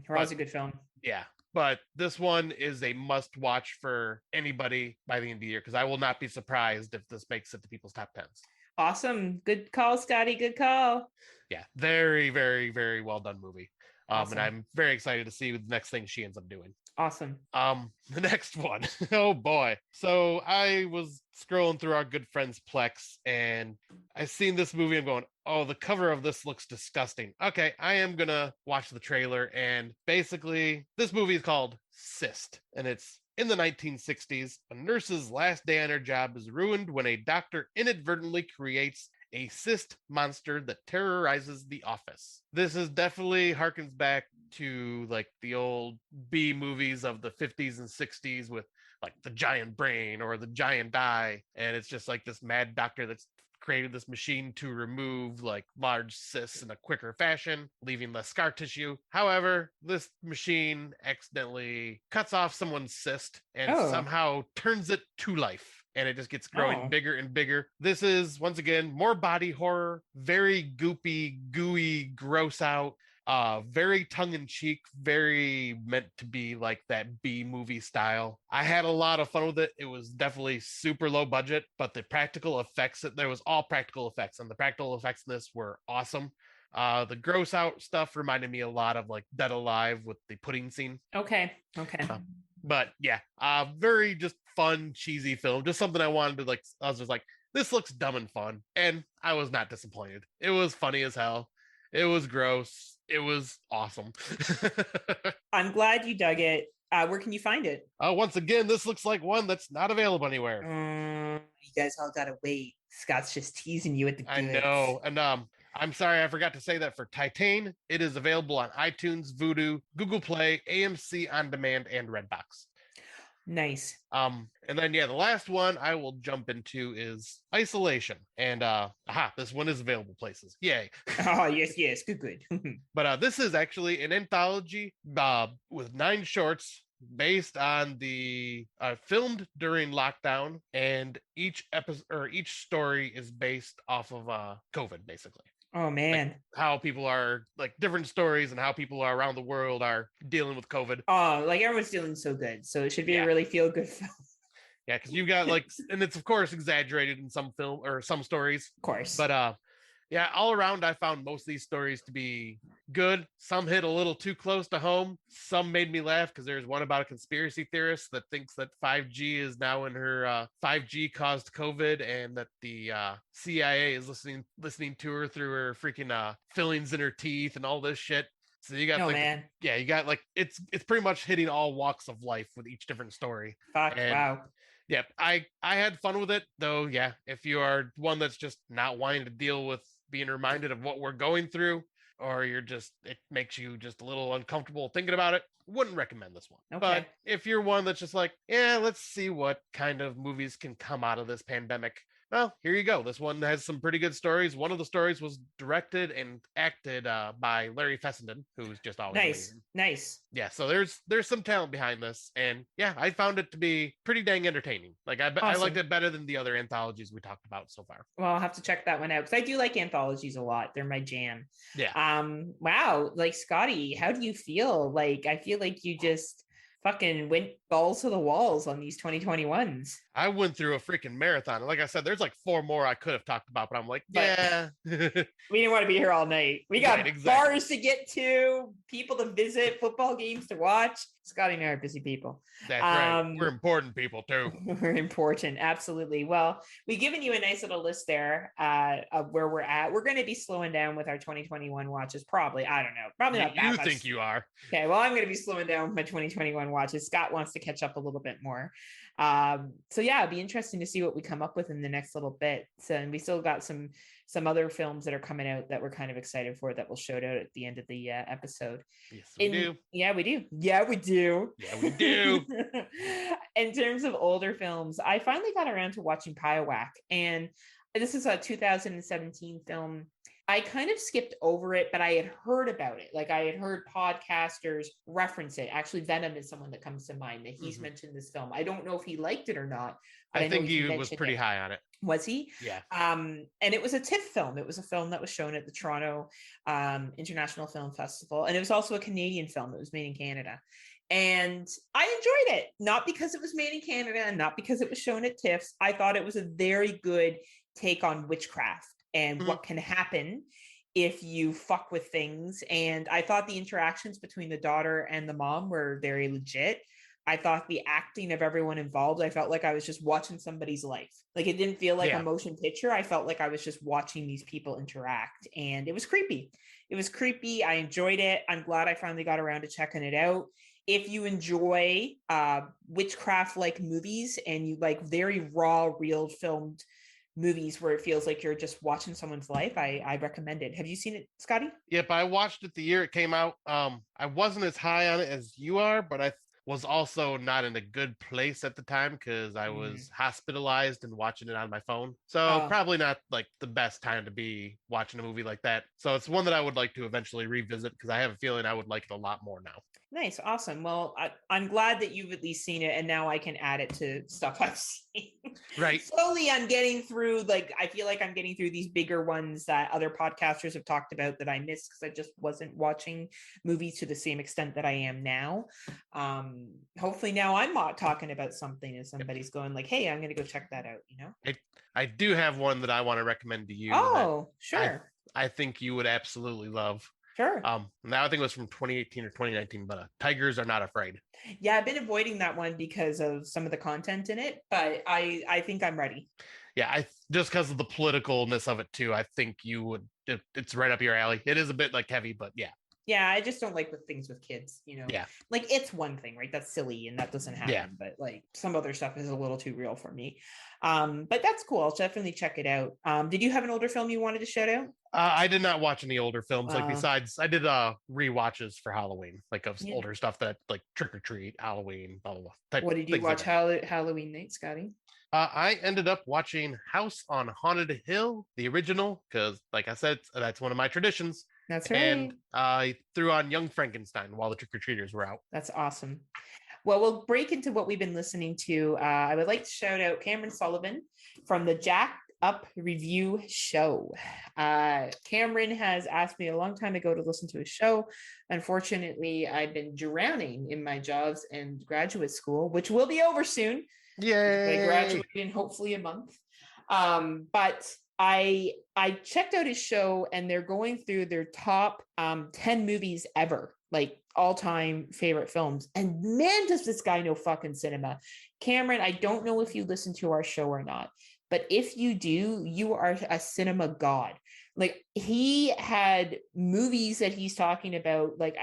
Raw's a good film. Yeah. But this one is a must watch for anybody by the end of the year because I will not be surprised if this makes it to people's top 10s. Awesome. Good call, Scotty. Good call. Yeah. Very, very, very well done movie. Awesome. And I'm very excited to see the next thing she ends up doing. Awesome. The next one. Oh boy. So I was scrolling through our good friend's Plex and I seen this movie and going, oh, the cover of this looks disgusting. Okay, I am gonna watch the trailer. And basically, this movie is called Cyst, and it's in the 1960s. A nurse's last day on her job is ruined when a doctor inadvertently creates a cyst monster that terrorizes the office. This is definitely harkens back to like the old B movies of the 50s and 60s with like the giant brain or the giant eye. And it's just like this mad doctor that's created this machine to remove like large cysts in a quicker fashion, leaving less scar tissue. However, this machine accidentally cuts off someone's cyst and somehow turns it to life. And it just gets growing bigger and bigger. This is, once again, more body horror, very goopy, gooey, gross out, very tongue-in-cheek, very meant to be like that B movie style. I had a lot of fun with it. It was definitely super low budget, but the practical effects, there was all practical effects, and the practical effects in this were awesome. The gross out stuff reminded me a lot of like Dead Alive with the pudding scene. Okay. But yeah, very just fun, cheesy film. Just something I wanted to like. I was just like, this looks dumb and fun, and I was not disappointed. It was funny as hell. It was gross. It was awesome. I'm glad you dug it. Where can you find it? Once again, this looks like one that's not available anywhere. You guys all gotta wait. Scott's just teasing you at the goods. I know, and I'm sorry, I forgot to say that for Titane, it is available on iTunes, Vudu, Google Play, AMC On Demand, and Redbox. Nice. And then the last one I will jump into is Isolation. And this one is available places. Yay. Oh, yes. Good. But this is actually an anthology with 9 shorts based on the filmed during lockdown, and each episode or each story is based off of COVID, basically. Oh man, like how people are like different stories and how people are around the world are dealing with COVID. Oh, like everyone's doing so good, so it should be a really feel good film. Yeah, because you've got like, and it's of course exaggerated in some film or some stories, of course. But yeah, all around I found most of these stories to be good. Some hit a little too close to home. Some made me laugh because there's one about a conspiracy theorist that thinks that 5G is now in her 5G caused COVID, and that the CIA is listening to her through her freaking fillings in her teeth and all this shit. So you got you got like it's pretty much hitting all walks of life with each different story. Wow. Yeah, I had fun with it though. Yeah, if you are one that's just not wanting to deal with being reminded of what we're going through, or it makes you just a little uncomfortable thinking about it, wouldn't recommend this one. Okay. But if you're one that's just like, yeah, let's see what kind of movies can come out of this pandemic, well, here you go. This one has some pretty good stories. One of the stories was directed and acted by Larry Fessenden, who's just always amazing. Nice. Yeah, so there's some talent behind this, and yeah, I found it to be pretty dang entertaining. Like I liked it better than the other anthologies we talked about so far. Well, I'll have to check that one out because I do like anthologies a lot. They're my jam. Yeah. Wow. Like Scotty, how do you feel? Like I feel like you just fucking went balls to the walls on these 2021s. I went through a freaking marathon. Like I said, there's like 4 more I could have talked about, but I'm like, yeah. We didn't want to be here all night. We got bars to get to, people to visit, football games to watch. Scotty and I are busy people. That's right. We're important people too. We're important. Absolutely. Well, we've given you a nice little list there of where we're at. We're going to be slowing down with our 2021 watches. Probably. I don't know. Probably not that You much. think you are. Okay. Well, I'm going to be slowing down with my 2021 watches. Scott wants to catch up a little bit more. So yeah, it'd be interesting to see what we come up with in the next little bit. So, and we still got some other films that are coming out that we're kind of excited for that we'll shout out at the end of the episode. Yes, we do. Yeah, we do. Yeah, we do. Yeah, we do. In terms of older films, I finally got around to watching Pyewacket, and this is a 2017 film. I kind of skipped over it, but I had heard about it. Like, I had heard podcasters reference it. Actually, Venom is someone that comes to mind that he's mentioned this film. I don't know if he liked it or not. I think he was pretty high on it. Was he? Yeah. And it was a TIFF film. It was a film that was shown at the Toronto International Film Festival. And it was also a Canadian film. It was made in Canada. And I enjoyed it, not because it was made in Canada and not because it was shown at TIFFs. I thought it was a very good take on witchcraft and what can happen if you fuck with things. And I thought the interactions between the daughter and the mom were very legit. I thought the acting of everyone involved, I felt like I was just watching somebody's life. Like, it didn't feel like a motion picture. I felt like I was just watching these people interact, and it was creepy. It was creepy. I enjoyed it. I'm glad I finally got around to checking it out. If you enjoy witchcraft-like movies and you like very raw, real filmed movies where it feels like you're just watching someone's life, I recommend it. Have you seen it, Scotty? Yep, I watched it the year it came out. I wasn't as high on it as you are, but I was also not in a good place at the time because I was hospitalized and watching it on my phone. So probably not like the best time to be watching a movie like that. So it's one that I would like to eventually revisit because I have a feeling I would like it a lot more now. Nice. Awesome. Well, I'm glad that you've at least seen it, and now I can add it to stuff I've seen. Right. Slowly I'm getting through, like, I feel like I'm getting through these bigger ones that other podcasters have talked about that I missed because I just wasn't watching movies to the same extent that I am now. Hopefully now I'm not talking about something and somebody's going like, hey, I'm going to go check that out, you know? I do have one that I want to recommend to you. Oh, sure. I think you would absolutely love. Sure. Now I think it was from 2018 or 2019, but Tigers Are Not Afraid. Yeah, I've been avoiding that one because of some of the content in it, but I think I'm ready. Yeah, just because of the politicalness of it too, I think you would. It's right up your alley. It is a bit like heavy, but yeah. Yeah, I just don't like with things with kids, you know. Yeah. Like, it's one thing, right? That's silly and that doesn't happen. Yeah. But like some other stuff is a little too real for me. But that's cool. I'll definitely check it out. Did you have an older film you wanted to shout out? I did not watch any older films. Like, besides, I did rewatches for Halloween, like of older stuff that like Trick or Treat, Halloween, blah blah blah. What did you watch Halloween night, Scotty? I ended up watching House on Haunted Hill, the original, because like I said, that's one of my traditions. That's right. And I threw on Young Frankenstein while the trick-or-treaters were out. That's awesome. Well, we'll break into what we've been listening to. I would like to shout out Cameron Sullivan from the Jacked Up Review Show. Cameron has asked me a long time ago to listen to his show. Unfortunately, I've been drowning in my jobs and graduate school, which will be over soon. Yay! I graduate in hopefully a month. But I checked out his show, and they're going through their top 10 movies ever, like all-time favorite films. And man, does this guy know fucking cinema. Cameron, I don't know if you listen to our show or not, but if you do, you are a cinema god. Like, he had movies that he's talking about. Like,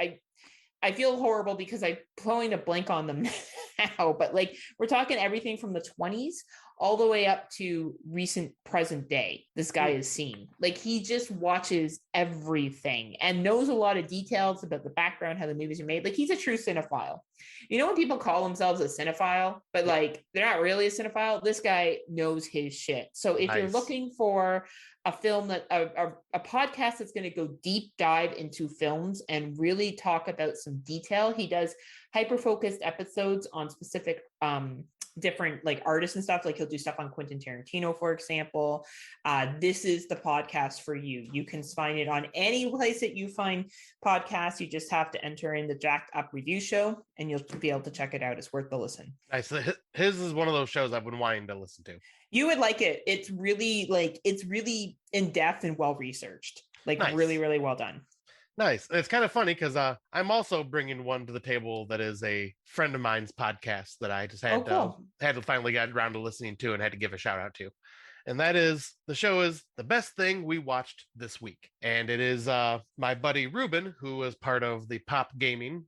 I feel horrible because I'm pulling a blank on them now, but like, we're talking everything from the 20s all the way up to recent present day. This guy is seen. Like, he just watches everything and knows a lot of details about the background, how the movies are made. Like, he's a true cinephile. You know, when people call themselves a cinephile, but like, they're not really a cinephile, this guy knows his shit. So if you're looking for a film that a podcast that's going to go deep dive into films and really talk about some detail, he does hyper focused episodes on specific different like artists and stuff. Like, he'll do stuff on Quentin Tarantino, for example. This is the podcast for you. You can find it on any place that you find podcasts. You just have to enter in the Jacked Up Review Show and you'll be able to check it out. It's worth the listen. Nice. His is one of those shows I've been wanting to listen to. You would like it. It's really in depth and well researched. Like, nice. Really, really well done. Nice. And it's kind of funny because I'm also bringing one to the table that is a friend of mine's podcast that I just Oh, cool. had to finally get around to listening to and had to give a shout out to. And that is the show is the best thing we watched this week. And it is my buddy Ruben, who was part of the Pop Gaming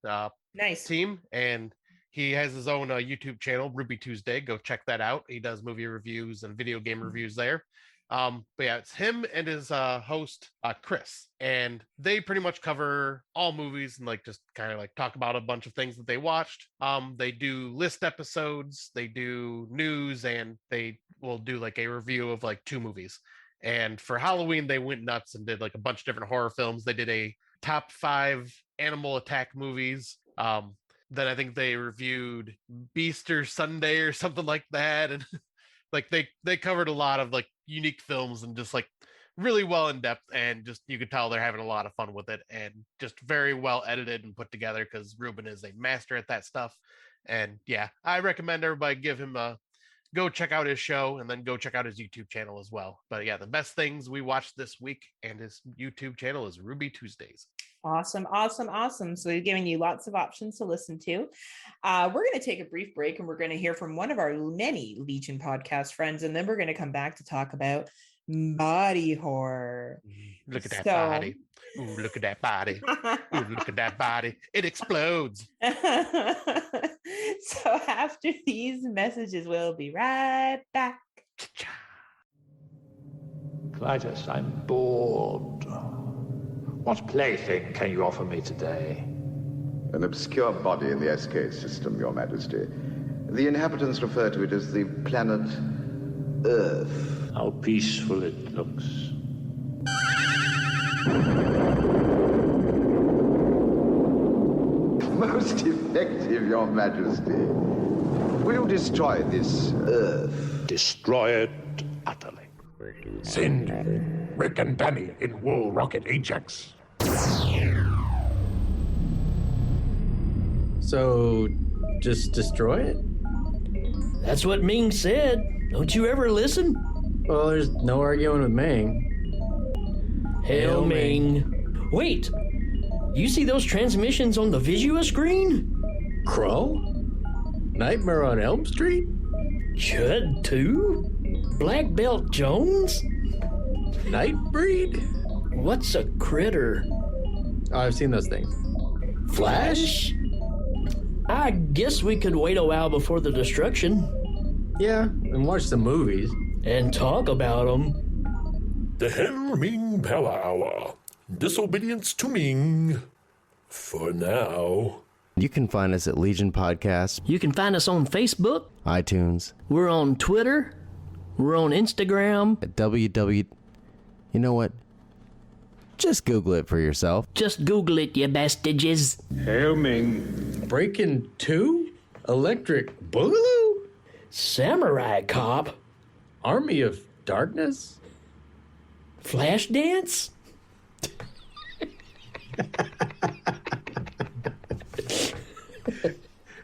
Nice. team, and he has his own YouTube channel, Ruby Tuesday. Go check that out. He does movie reviews and video game reviews there. But yeah, it's him and his host Chris, and they pretty much cover all movies and like just kind of like talk about a bunch of things that they watched. They do list episodes, they do news, and they will do like a review of like 2 movies. And for Halloween, they went nuts and did like a bunch of different horror films. They did a top 5 animal attack movies. Then I think they reviewed Beaster Sunday or something like that, and like they covered a lot of like unique films and just like really well in depth, and just you could tell they're having a lot of fun with it, and just very well edited and put together because Ruben is a master at that stuff. And yeah, I recommend everybody give him a go check out his show and then go check out his YouTube channel as well. But yeah, the best things we watched this week, and his YouTube channel is Ruby Tuesdays. Awesome. So we've given you lots of options to listen to. We're going to take a brief break, and we're going to hear from one of our many Legion podcast friends, and then we're going to come back to talk about body horror. Look at that body. Ooh, look at that body. Ooh, look at that body. It explodes. So after these messages, we'll be right back. Clytus, I'm bored. What plaything can you offer me today? An obscure body in the SK system, Your Majesty. The inhabitants refer to it as the planet Earth. How peaceful it looks. Most effective, Your Majesty. We'll destroy this Earth. Destroy it utterly. Send Rick and Danny in Wool Rocket Ajax. So, just destroy it? That's what Ming said. Don't you ever listen? Well, there's no arguing with Ming. Hail Ming. Wait, you see those transmissions on the Visua screen? Crow? Nightmare on Elm Street? Chud 2? Black Belt Jones? Nightbreed? What's a critter? Oh, I've seen those things. Flash? I guess we could wait a while before the destruction. Yeah, and watch some movies. And talk about them. The Hail Ming Power Hour. Disobedience to Ming. For now. You can find us at Legion Podcast, You can find us on Facebook. iTunes, We're on Twitter. We're on Instagram. at www. You know what? Just Google it for yourself. Just Google it, you bastages. Hail Ming. Breaking 2? Electric Boogaloo? Samurai Cop. Army of Darkness? Flashdance?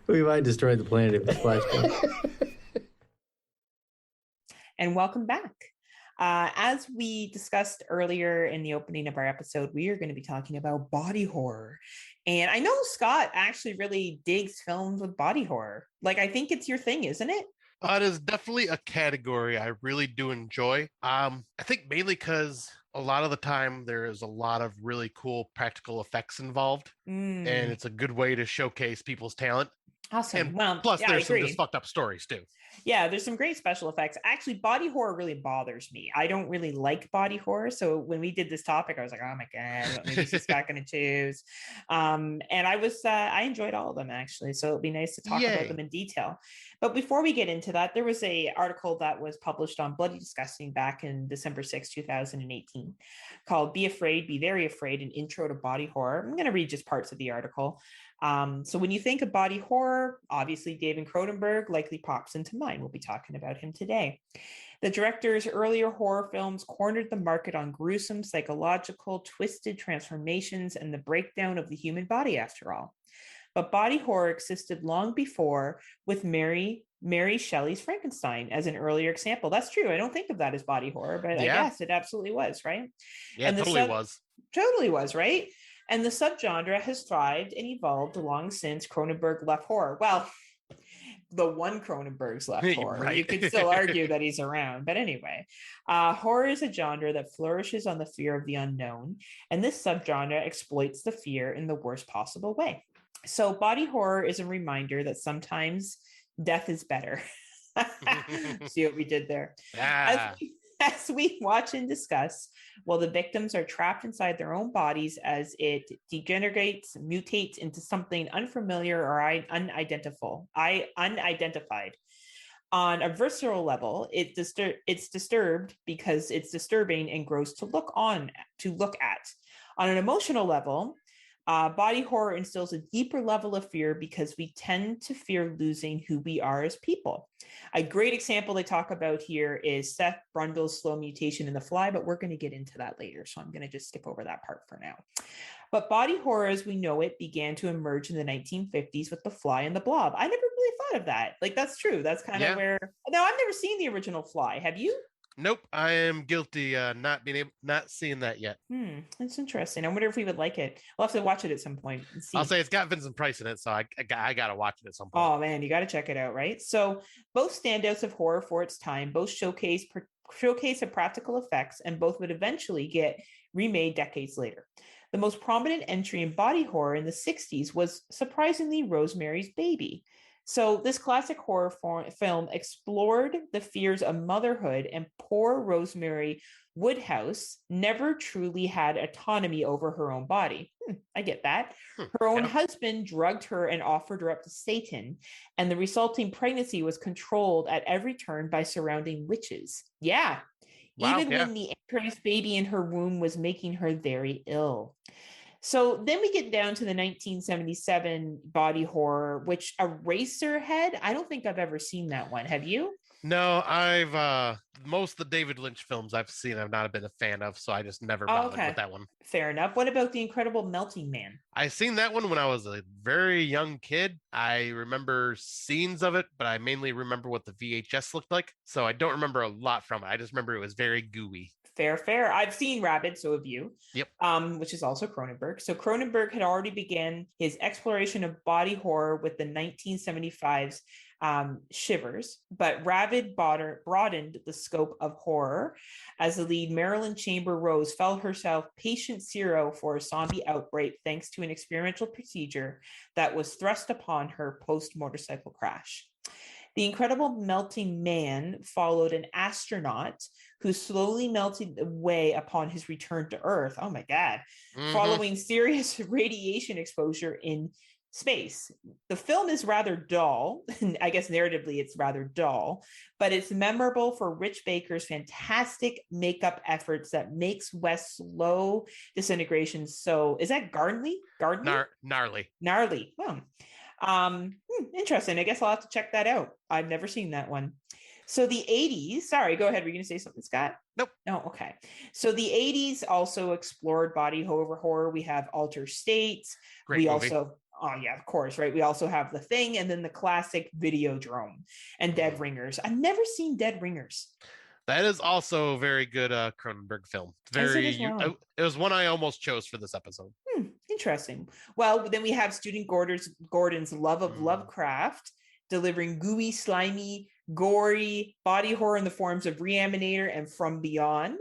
We might destroy the planet if it's flashbang. And welcome back. As we discussed earlier in the opening of our episode, we are going to be talking about body horror. And I know Scott actually really digs films with body horror. Like, I think it's your thing, isn't it? It is definitely a category I really do enjoy. I think mainly because a lot of the time there is a lot of really cool practical effects involved, and it's a good way to showcase people's talent. Awesome. And well, plus, yeah, there's some just fucked up stories too. Yeah, there's some great special effects. Actually, body horror really bothers me. I don't really like body horror. So when we did this topic, I was like, oh my God, what movies is Scott going to choose? And I enjoyed all of them actually. So it'd be nice to talk about them in detail. But before we get into that, there was a article that was published on Bloody Disgusting back in December 6, 2018 called Be Afraid, Be Very Afraid, an Intro to Body Horror. I'm going to read just parts of the article. So when you think of body horror, obviously David Cronenberg likely pops into mind. We'll be talking about him today. The director's earlier horror films cornered the market on gruesome, psychological, twisted transformations and the breakdown of the human body, after all. But body horror existed long before, with Mary Shelley's Frankenstein as an earlier example. That's true. I don't think of that as body horror, but I guess it absolutely was, right? Yeah, and totally was. Totally was, right? And the subgenre has thrived and evolved long since Cronenberg left horror. Well, the one Cronenberg's left horror. Right. You could still argue that he's around. But anyway, horror is a genre that flourishes on the fear of the unknown. And this subgenre exploits the fear in the worst possible way. So body horror is a reminder that sometimes death is better. See what we did there? As we watch and discuss, while the victims are trapped inside their own bodies as it degenerates, mutates into something unfamiliar or unidentified. On a visceral level, it's disturbed because it's disturbing and gross to look at. On an emotional level, body horror instills a deeper level of fear because we tend to fear losing who we are as people. A great example they talk about here is Seth Brundle's slow mutation in The Fly, but we're going to get into that later, so I'm going to just skip over that part for now. But body horror as we know it began to emerge in the 1950s with The Fly and The Blob. I never really thought of that. Like, that's true. That's kind of where... No, I've never seen the original Fly. Have you? Nope, I am guilty not seeing that yet. That's interesting. I wonder if we would like it. We'll have to watch it at some point and see. I'll say it's got Vincent Price in it, so I gotta watch it at some point. Oh man, you got to check it out, right? So both standouts of horror for its time, both showcase a practical effects, and both would eventually get remade decades later. The most prominent entry in body horror in the 60s was surprisingly Rosemary's Baby. So this classic horror film explored the fears of motherhood, and poor Rosemary Woodhouse never truly had autonomy over her own body. I get that. Her own husband drugged her and offered her up to Satan, and the resulting pregnancy was controlled at every turn by surrounding witches. Yeah. Wow, even when the antichrist baby in her womb was making her very ill. So then we get down to the 1977 body horror, which Eraserhead. I don't think I've ever seen that one. Have you? No, I've most of the David Lynch films I've seen I've not been a fan of, so I just never bothered with that one. Fair enough. What about The Incredible Melting Man? I seen that one when I was a very young kid. I remember scenes of it, but I mainly remember what the VHS looked like, so I don't remember a lot from it. I just remember it was very gooey. Fair. I've seen Rabid, so have you. Yep. Which is also Cronenberg. So Cronenberg had already began his exploration of body horror with the 1975's Shivers, but Rabid broadened the scope of horror as the lead Marilyn Chamber Rose felt herself patient zero for a zombie outbreak thanks to an experimental procedure that was thrust upon her post-motorcycle crash. The Incredible Melting Man followed an astronaut who slowly melted away upon his return to Earth. Oh my God. Following serious radiation exposure in space. The film is rather dull. I guess narratively it's rather dull, but it's memorable for Rich Baker's fantastic makeup efforts that makes West's slow disintegration so... Is that Gnarly? Gnarly. Interesting. I guess I'll have to check that out. I've never seen that one. So the 80s, sorry, go ahead. Were you going to say something, Scott? Nope. No, okay. So the 80s also explored body horror. We have Alter States. Great movie. Also, oh yeah, of course, right? We also have The Thing, and then the classic Videodrome and Dead Ringers. I've never seen Dead Ringers. That is also a very good Cronenberg film. It was one I almost chose for this episode. Interesting. Well, then we have Student Gordon's love of Lovecraft, delivering gooey, slimy, gory body horror in the forms of Reanimator and From Beyond.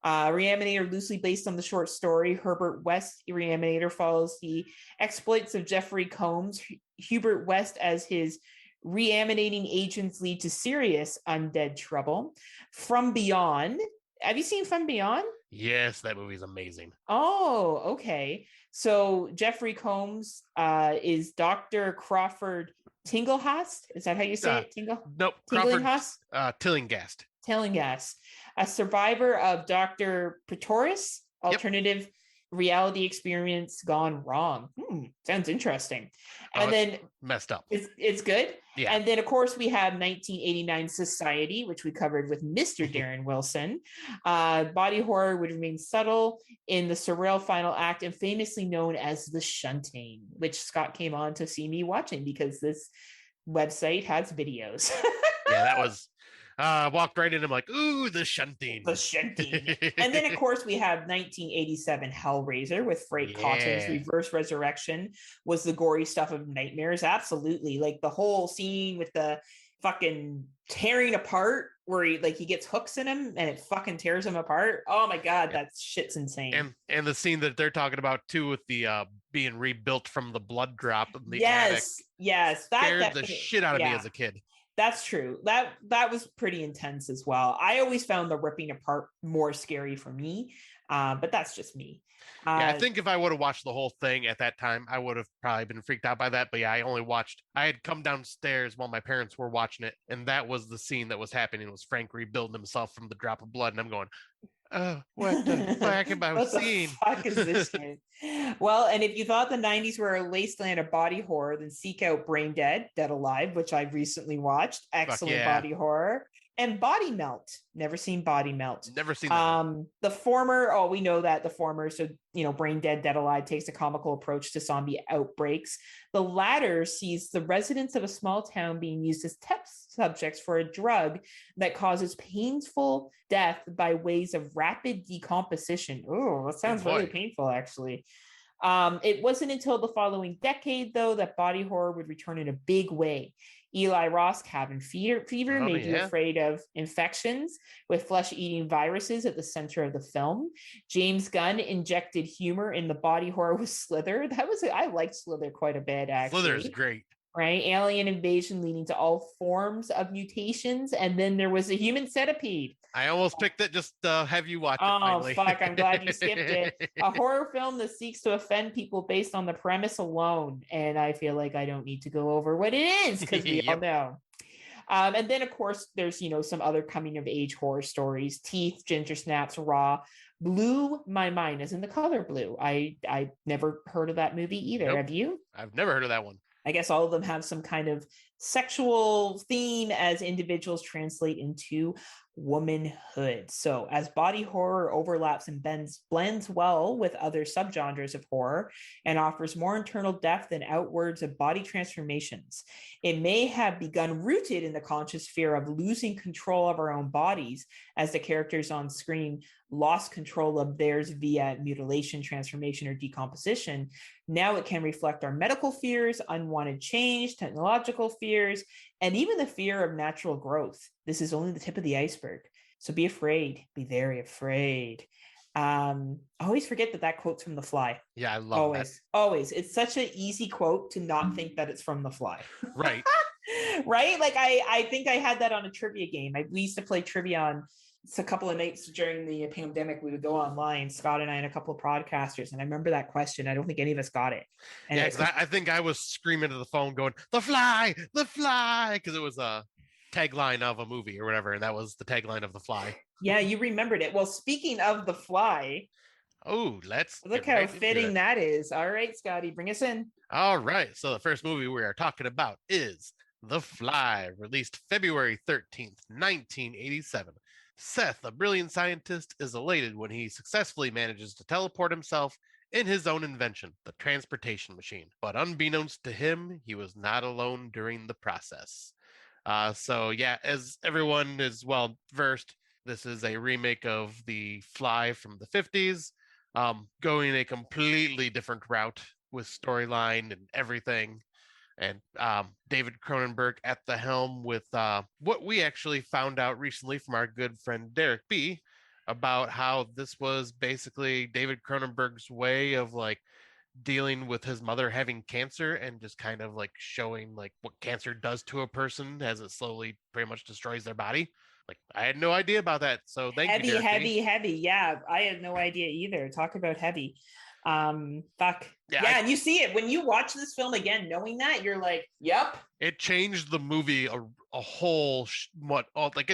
Reanimator, loosely based on the short story Herbert West Reanimator, follows the exploits of Jeffrey Combs. Hubert West as his reanimating agents lead to serious undead trouble. From Beyond. Have you seen From Beyond? Yes, that movie's amazing. Oh, okay. So Jeffrey Combs is Dr. Crawford Tinglehast. Is that how you say it? Nope. Tinglehast? Tillinghast. Tillinghast, a survivor of Dr. Pretorius, alternative reality experience gone wrong. Sounds interesting. And then messed up. It's good. Yeah. And then of course we have 1989 Society, which we covered with Mr. Darren Wilson. Body horror would remain subtle in the surreal final act and famously known as the shunting, which Scott came on to see me watching because this website has videos. Yeah, that was Walked right in. I'm like, ooh, the shunting. The shunting. And then, of course, we have 1987 Hellraiser with Frank Cotton's reverse resurrection. Was the gory stuff of nightmares? Absolutely. Like the whole scene with the fucking tearing apart where he gets hooks in him and it fucking tears him apart. Oh my God, that shit's insane. And the scene that they're talking about too with the being rebuilt from the blood drop in the attic. Yes. That scared the shit out of me as a kid. That's true. That was pretty intense as well. I always found the ripping apart more scary for me, but that's just me. I think if I would have watched the whole thing at that time, I would have probably been freaked out by that. But yeah, I had come downstairs while my parents were watching it, and that was the scene that was happening. It was Frank rebuilding himself from the drop of blood, and I'm going, oh, what the fuck am I seeing? What the fuck is this shit? Well, and if you thought the 90s were a wasteland of body horror, then seek out Brain Dead, Dead Alive, which I've recently watched. Excellent body horror. And Body Melt. Never seen Body Melt. Never seen that. The former, we know that the former, so, Brain Dead, Dead Alive takes a comical approach to zombie outbreaks. The latter sees the residents of a small town being used as test subjects for a drug that causes painful death by ways of rapid decomposition. Oh, that sounds really painful, actually. It wasn't until the following decade, though, that body horror would return in a big way. Eli Roth's Cabin Fever made you afraid of infections with flesh-eating viruses at the center of the film. James Gunn injected humor in the body horror with Slither. I liked Slither quite a bit, actually. Slither's great. Right? Alien invasion leading to all forms of mutations. And then there was a human centipede. I almost picked it just to have you watch it. Oh, fuck. I'm glad you skipped it. A horror film that seeks to offend people based on the premise alone. And I feel like I don't need to go over what it is because we all know. And then, of course, there's, some other coming of age horror stories. Teeth, Ginger Snaps, Raw. Blew my mind, as in the color blue. I never heard of that movie either. Nope. Have you? I've never heard of that one. I guess all of them have some kind of sexual theme as individuals translate into womanhood. So as body horror overlaps and blends well with other subgenres of horror and offers more internal depth and outwards of body transformations, it may have begun rooted in the conscious fear of losing control of our own bodies as the characters on screen lost control of theirs via mutilation, transformation, or decomposition. Now it can reflect our medical fears, unwanted change, technological fears, and even the fear of natural growth. This is only the tip of the iceberg. So be afraid, be very afraid. I always forget that quote's from The Fly. Yeah, I love that. Always. It's such an easy quote to not think that it's from The Fly. Right. Right? Like I think I had that on a trivia game. We used to play trivia on a couple of nights during the pandemic. We would go online, Scott and I and a couple of podcasters, and I remember that question. I don't think any of us got it. And I think I was screaming to the phone going, the fly, because it was a tagline of a movie or whatever, and that was the tagline of The Fly. Yeah, you remembered it. Well, speaking of The Fly, let's look how fitting that is. All right, Scotty, bring us in. All right, so the first movie we are talking about is The Fly, released February 13th, 1987. Seth, a brilliant scientist, is elated when he successfully manages to teleport himself in his own invention, the transportation machine. But unbeknownst to him, he was not alone during the process. As everyone is well versed, this is a remake of The Fly from the 50s, going a completely different route with storyline and everything. And David Cronenberg at the helm with what we actually found out recently from our good friend Derek B. about how this was basically David Cronenberg's way of dealing with his mother having cancer and just kind of showing what cancer does to a person as it slowly pretty much destroys their body. I had no idea about that. So thank you, Derek B. Heavy. Yeah, I had no idea either. Talk about heavy. And you see it when you watch this film again, knowing that you're like, yep, it changed the movie a whole it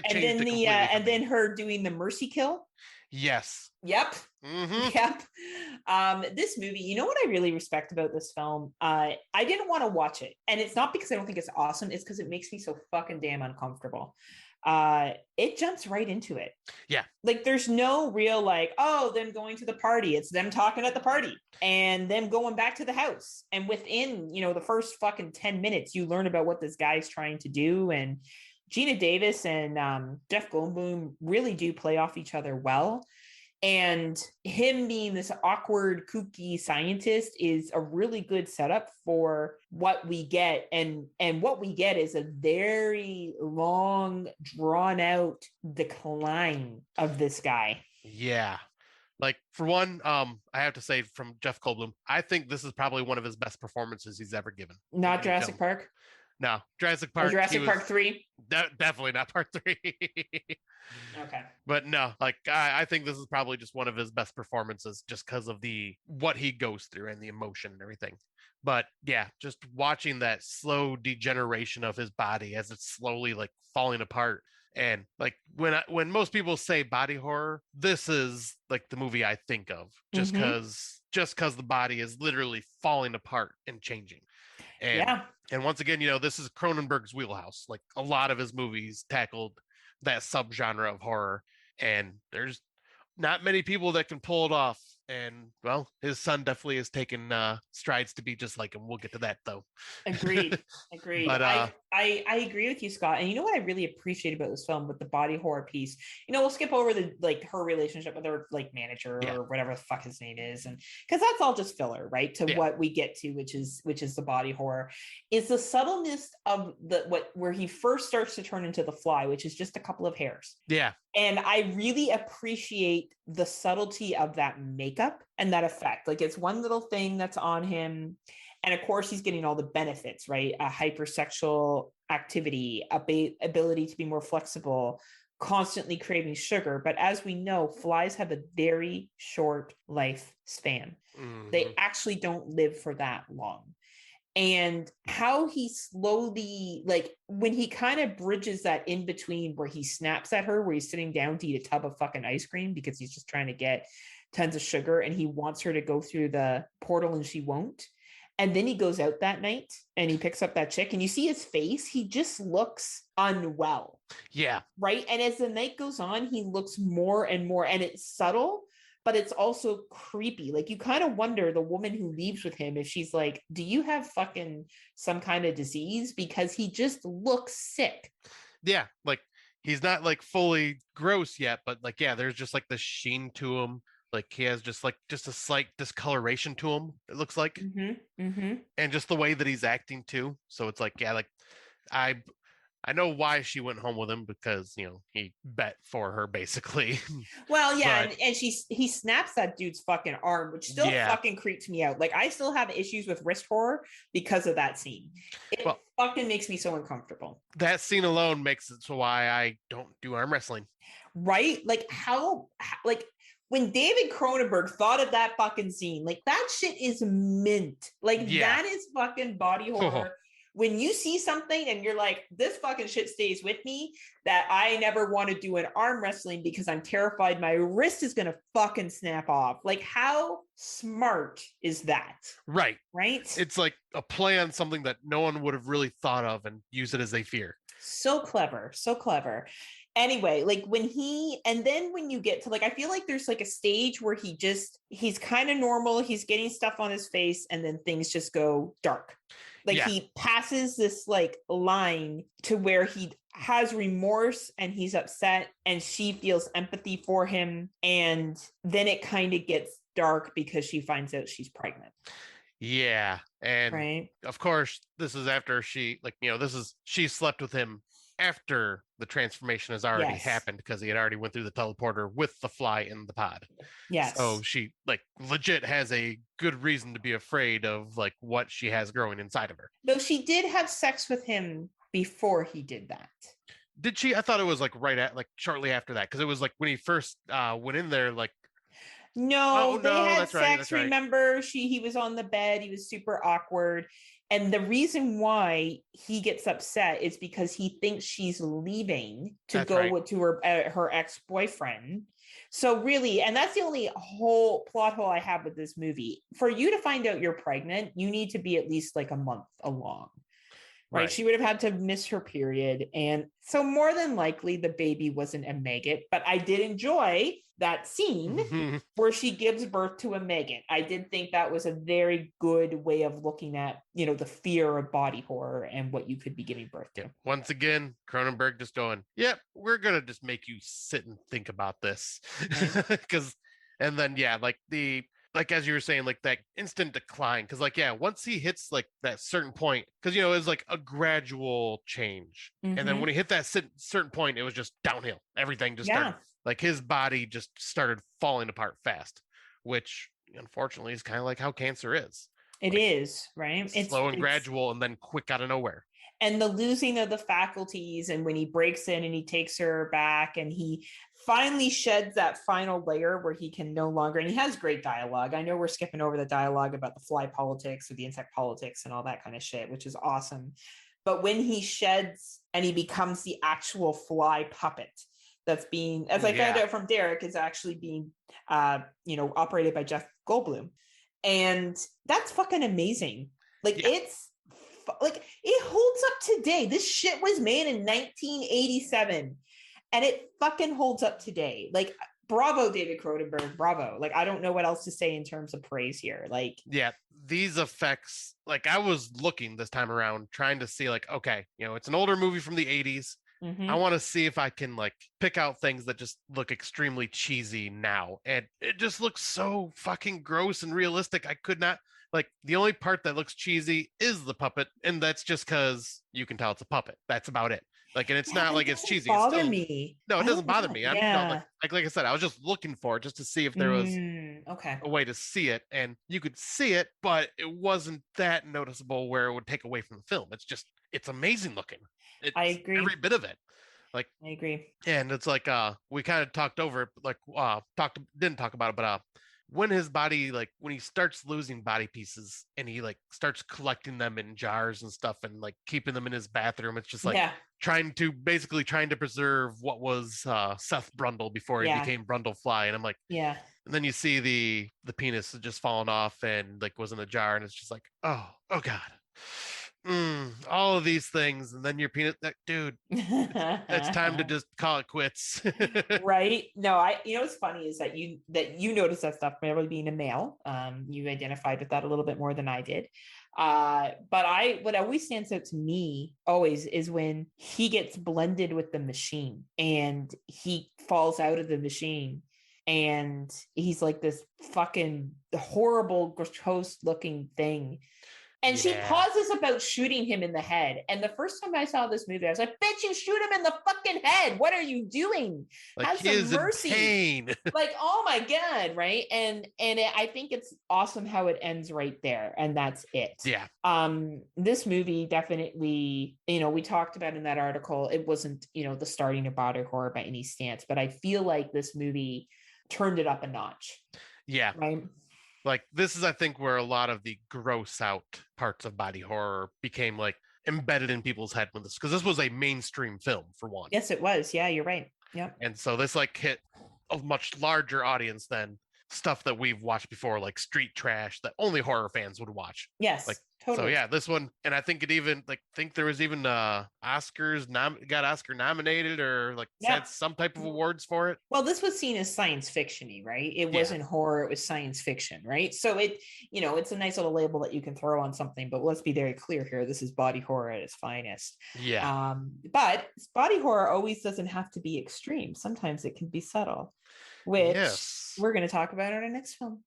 changed and then and then her doing the mercy kill. Yes. Yep. Mm-hmm. Yep. This movie, you know what I really respect about this film? I didn't want to watch it, and it's not because I don't think it's awesome, it's because it makes me so fucking damn uncomfortable. It jumps right into it. Yeah. There's no real them going to the party. It's them talking at the party and them going back to the house. And within, the first fucking 10 minutes, you learn about what this guy's trying to do. And Gina Davis and Jeff Goldblum really do play off each other well. And him being this awkward, kooky scientist is a really good setup for what we get. And what we get is a very long, drawn out decline of this guy. Yeah. Like, for one, I have to say, from Jeff Goldblum, I think this is probably one of his best performances he's ever given. Not Jurassic Park? No, Jurassic Park. Jurassic Park 3? Definitely not Part 3. Okay. But no, like, I think this is probably just one of his best performances just because of what he goes through and the emotion and everything. But yeah, just watching that slow degeneration of his body as it's slowly like falling apart. And like when most people say body horror, this is like the movie I think of, just because the body is literally falling apart and changing. And once again, this is Cronenberg's wheelhouse. Like, a lot of his movies tackled that subgenre of horror, and there's not many people that can pull it off. And well, his son definitely has taken strides to be just like him. We'll get to that though. Agreed. But I agree with you, Scott. And you know what I really appreciate about this film with the body horror piece? We'll skip over her relationship with her like manager or whatever the fuck his name is, and because that's all just filler, right? To what we get to, which is the body horror, is the subtleness of where he first starts to turn into the Fly, which is just a couple of hairs. Yeah. And I really appreciate the subtlety of that makeup and that effect. Like, it's one little thing that's on him. And of course, he's getting all the benefits, right? A hypersexual activity, ability to be more flexible, constantly craving sugar. But as we know, flies have a very short lifespan. Mm-hmm. They actually don't live for that long. And how he slowly, like, when he kind of bridges that in between where he snaps at her, where he's sitting down to eat a tub of fucking ice cream because he's just trying to get tons of sugar and he wants her to go through the portal and she won't. And then he goes out that night and he picks up that chick and you see his face. He just looks unwell. Yeah. Right. And as the night goes on, he looks more and more, and it's subtle, but it's also creepy. Like, you kind of wonder, the woman who leaves with him, if she's like, do you have fucking some kind of disease? Because he just looks sick. Yeah. Like, he's not like fully gross yet, but like, yeah, there's just like the sheen to him. Like, he has just a slight discoloration to him, it looks like. Mm-hmm. Mm-hmm. And just the way that he's acting too. So it's like, yeah, like I know why she went home with him, because, he bet for her basically. Well, yeah. And he snaps that dude's fucking arm, which still fucking creeps me out. Like, I still have issues with wrist horror because of that scene. It fucking makes me so uncomfortable. That scene alone makes it so why I don't do arm wrestling. Right? Like, like, when David Cronenberg thought of that fucking scene, like, that shit is mint. Like, that is fucking body horror. When you see something and you're like, this fucking shit stays with me, that I never want to do an arm wrestling because I'm terrified my wrist is going to fucking snap off. Like, how smart is that? Right. Right? It's like a play on something that no one would have really thought of and use it as they fear. So clever. So clever. Anyway, like, when you get to, like, I feel like there's like a stage where he's kind of normal. He's getting stuff on his face and then things just go dark. Like, he passes this like line to where he has remorse and he's upset and she feels empathy for him. And then it kind of gets dark because she finds out she's pregnant. Yeah. And of course, this is after she slept with him after the transformation has already happened, because he had already went through the teleporter with the Fly in the pod. Yes. So she like legit has a good reason to be afraid of like what she has growing inside of her. Though she did have sex with him before he did that. Did she? I thought it was like shortly after that, because it was like when he first went in there, like. No, they had sex. Remember, he was on the bed. He was super awkward. And the reason why he gets upset is because he thinks she's leaving to go to her ex-boyfriend. So really, and that's the only plot hole I have with this movie. For you to find out you're pregnant, you need to be at least like a month along. right? She would have had to miss her period. And so more than likely the baby wasn't a maggot, but I did enjoy that scene where she gives birth to a maggot. I did think that was a very good way of looking at, the fear of body horror and what you could be giving birth to. Once again, Cronenberg just going, yep, we're going to just make you sit and think about this. And then, like as you were saying, like that instant decline, because once he hits like that certain point, because it was like a gradual change, and then when he hit that certain point, it was just downhill. Everything just started, like his body just started falling apart fast, which unfortunately is kind of like how cancer is. It is, right? It's slow and gradual, and then quick out of nowhere. And the losing of the faculties, and when he breaks in and he takes her back, and he finally sheds that final layer where he can no longer, and he has great dialogue. I know we're skipping over the dialogue about the fly politics or the insect politics and all that kind of shit, which is awesome. But when he sheds and he becomes the actual fly puppet that's being, as I found out from Derek, is actually being, operated by Jeff Goldblum. And that's fucking amazing. It's like, it holds up today. This shit was made in 1987 and it fucking holds up today. Like, bravo, David Cronenberg, bravo. Like, I don't know what else to say in terms of praise here. Like, these effects, like I was looking this time around trying to see like, okay, it's an older movie from the 80s. I want to see if I can like pick out things that just look extremely cheesy now. And it just looks so fucking gross and realistic. I could not, like, the only part that looks cheesy is the puppet. And that's just because you can tell it's a puppet. That's about it. Like, and it's not like it's cheesy. Bother me. No, it doesn't bother me. I'm not like I said, I was just looking for it just to see if there was a way to see it. And you could see it, but it wasn't that noticeable where it would take away from the film. It's amazing looking. I agree. Every bit of it. Like, I agree. And it's like we kind of talked over it, like didn't talk about it, but when his body, like when he starts losing body pieces and he like starts collecting them in jars and stuff and like keeping them in his bathroom, it's just like trying to preserve what was Seth Brundle before he became Brundlefly. And I'm like, and then you see the penis just falling off and like was in a jar, and it's just like, oh god. All of these things, and then your peanut, dude, it's time to just call it quits. Right? No, what's funny is that you noticed that stuff, probably being a male. You identified with that a little bit more than I did. But what always stands out to me always is when he gets blended with the machine and he falls out of the machine. And he's like this fucking horrible, gross looking thing. And she pauses about shooting him in the head. And the first time I saw this movie, I was like, bitch, you shoot him in the fucking head. What are you doing? Like, have some mercy. Pain. Like, oh my God, right? And I think it's awesome how it ends right there. And that's it. Yeah. This movie definitely, we talked about in that article, it wasn't, the starting of body horror by any stance, but I feel like this movie turned it up a notch. Yeah. Right. Like, this is, I think, where a lot of the gross out parts of body horror became like embedded in people's head because this was a mainstream film for one. Yes, it was. Yeah, you're right. Yeah. And so this like hit a much larger audience than stuff that we've watched before, like street trash that only horror fans would watch. Yes. Like, totally. So yeah, this one, and I think it even there was even Oscars got Oscar nominated or had some type of awards for it. Well, this was seen as science fiction-y, right? It wasn't horror, it was science fiction, right? So it, it's a nice little label that you can throw on something, but let's be very clear here. This is body horror at its finest. Yeah. But body horror always doesn't have to be extreme. Sometimes it can be subtle, which we're going to talk about in our next film.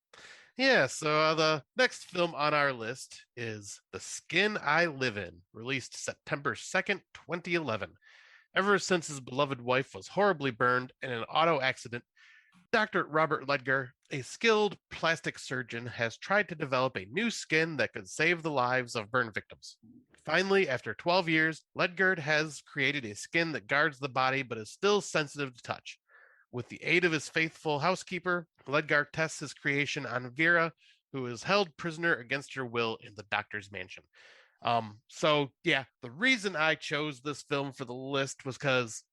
Yeah, so the next film on our list is The Skin I Live In, released September 2nd, 2011. Ever since his beloved wife was horribly burned in an auto accident, Dr. Robert Ledgar, a skilled plastic surgeon, has tried to develop a new skin that could save the lives of burn victims. Finally, after 12 years, Ledgar has created a skin that guards the body but is still sensitive to touch. With the aid of his faithful housekeeper, Ledgar tests his creation on Vera, who is held prisoner against her will in the doctor's mansion. So yeah, the reason I chose this film for the list was because,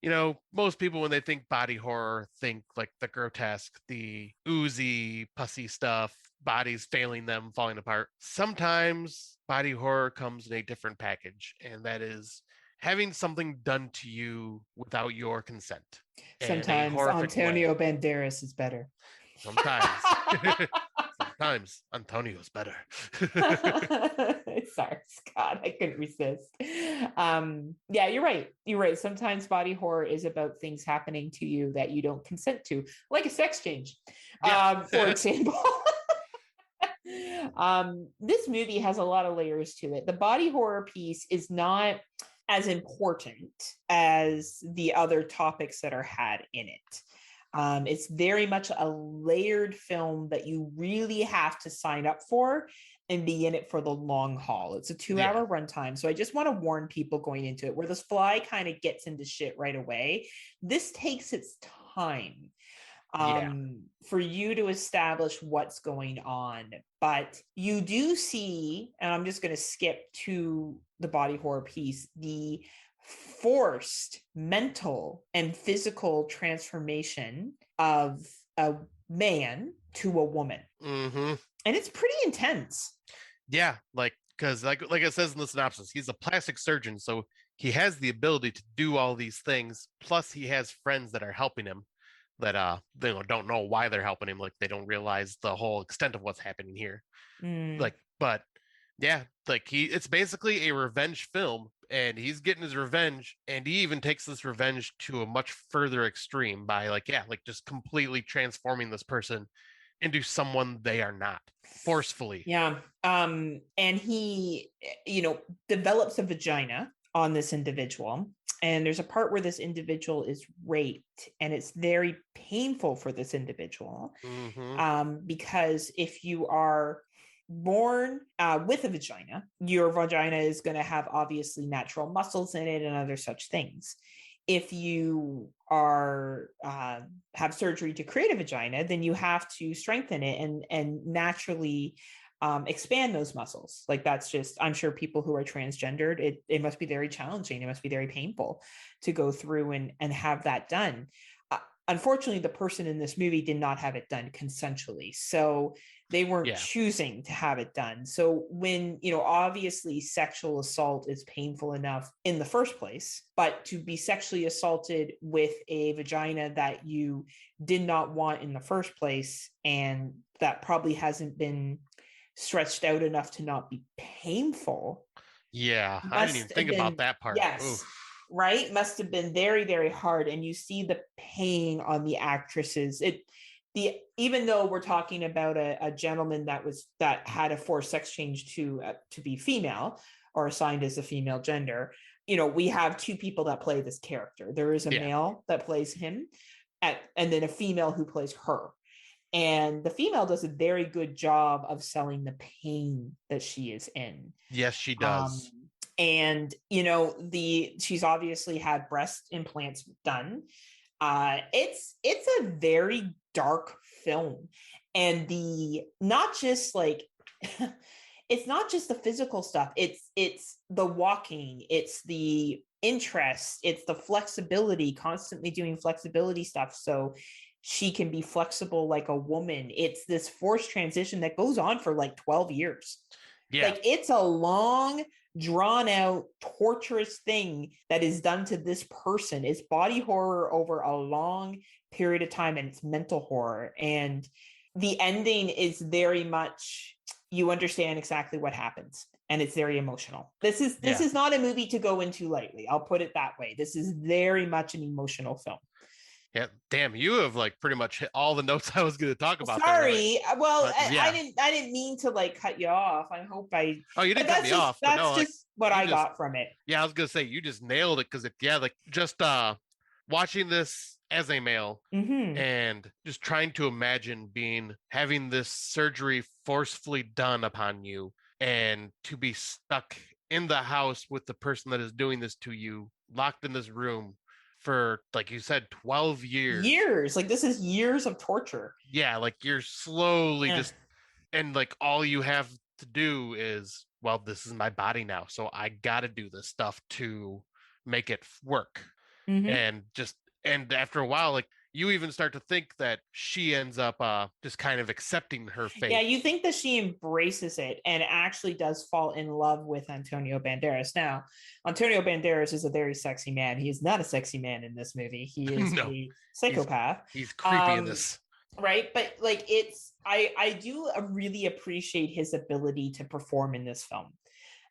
most people when they think body horror think like the grotesque, the oozy, pussy stuff, bodies failing them, falling apart. Sometimes body horror comes in a different package, and that is having something done to you without your consent. in a Sometimes horrific way. Antonio Banderas is better. Sometimes. Sometimes Antonio's better. Sorry, Scott. I couldn't resist. Yeah, you're right. You're right. Sometimes body horror is about things happening to you that you don't consent to, like a sex change, for example. This movie has a lot of layers to it. The body horror piece is not as important as the other topics that are had in it. It's very much a layered film that you really have to sign up for and be in it for the long haul. It's a 2-hour runtime. So I just want to warn people going into it, where this fly kind of gets into shit right away. This takes its time for you to establish what's going on. But you do see, and I'm just going to skip to the body horror piece, the forced mental and physical transformation of a man to a woman. Mm-hmm. And it's pretty intense. Yeah, because like it says in the synopsis, he's a plastic surgeon, so he has the ability to do all these things. Plus, he has friends that are helping him that they don't know why they're helping him. Like, they don't realize the whole extent of what's happening here. But yeah, it's basically a revenge film, and he's getting his revenge, and he even takes this revenge to a much further extreme by just completely transforming this person into someone they are not, forcefully. Yeah. And he, develops a vagina on this individual. And there's a part where this individual is raped, and it's very painful for this individual. Because if you are born with a vagina, your vagina is going to have obviously natural muscles in it and other such things. If you are have surgery to create a vagina, then you have to strengthen it and naturally expand those muscles. Like, that's just, I'm sure people who are transgendered, it must be very challenging. It must be very painful to go through and have that done. Unfortunately, the person in this movie did not have it done consensually. So they weren't choosing to have it done. So when, obviously sexual assault is painful enough in the first place, but to be sexually assaulted with a vagina that you did not want in the first place, and that probably hasn't been stretched out enough to not be painful. Yeah, I didn't even think about that part. Yes. Oof. Right? Must have been very, very hard. And you see the pain on the actresses. Even though we're talking about a gentleman that had a forced sex change to be female or assigned as a female gender, we have two people that play this character. There is a male that plays him, and then a female who plays her. And the female does a very good job of selling the pain that she is in. Yes, she does. And she's obviously had breast implants done. It's a very dark film, and it's not just the physical stuff. It's the walking, it's the interest, it's the flexibility, constantly doing flexibility stuff so she can be flexible like a woman. It's this forced transition that goes on for 12 years. Yeah. It's a long, drawn out, torturous thing that is done to this person. It's body horror over a long period of time, and it's mental horror. And the ending is very much, you understand exactly what happens, and it's very emotional. This is not a movie to go into lightly. I'll put it that way. This is very much an emotional film. Yeah, damn, you have pretty much hit all the notes I was going to talk about. Sorry, I didn't mean to cut you off. I hope I. Oh, you didn't cut me off. That's just what I got from it. Yeah, I was going to say you just nailed it, because just watching this as a male and just trying to imagine having this surgery forcefully done upon you, and to be stuck in the house with the person that is doing this to you, locked in this room for, like you said, 12 years. This is years of torture. Yeah, you're slowly just, and all you have to do is, well, this is my body now, so I gotta do this stuff to make it work. And after a while, you even start to think that she ends up just kind of accepting her fate. Yeah, you think that she embraces it and actually does fall in love with Antonio Banderas. Now, Antonio Banderas is a very sexy man. He is not a sexy man in this movie. He is a psychopath. He's creepy in this. Right, but like I do really appreciate his ability to perform in this film.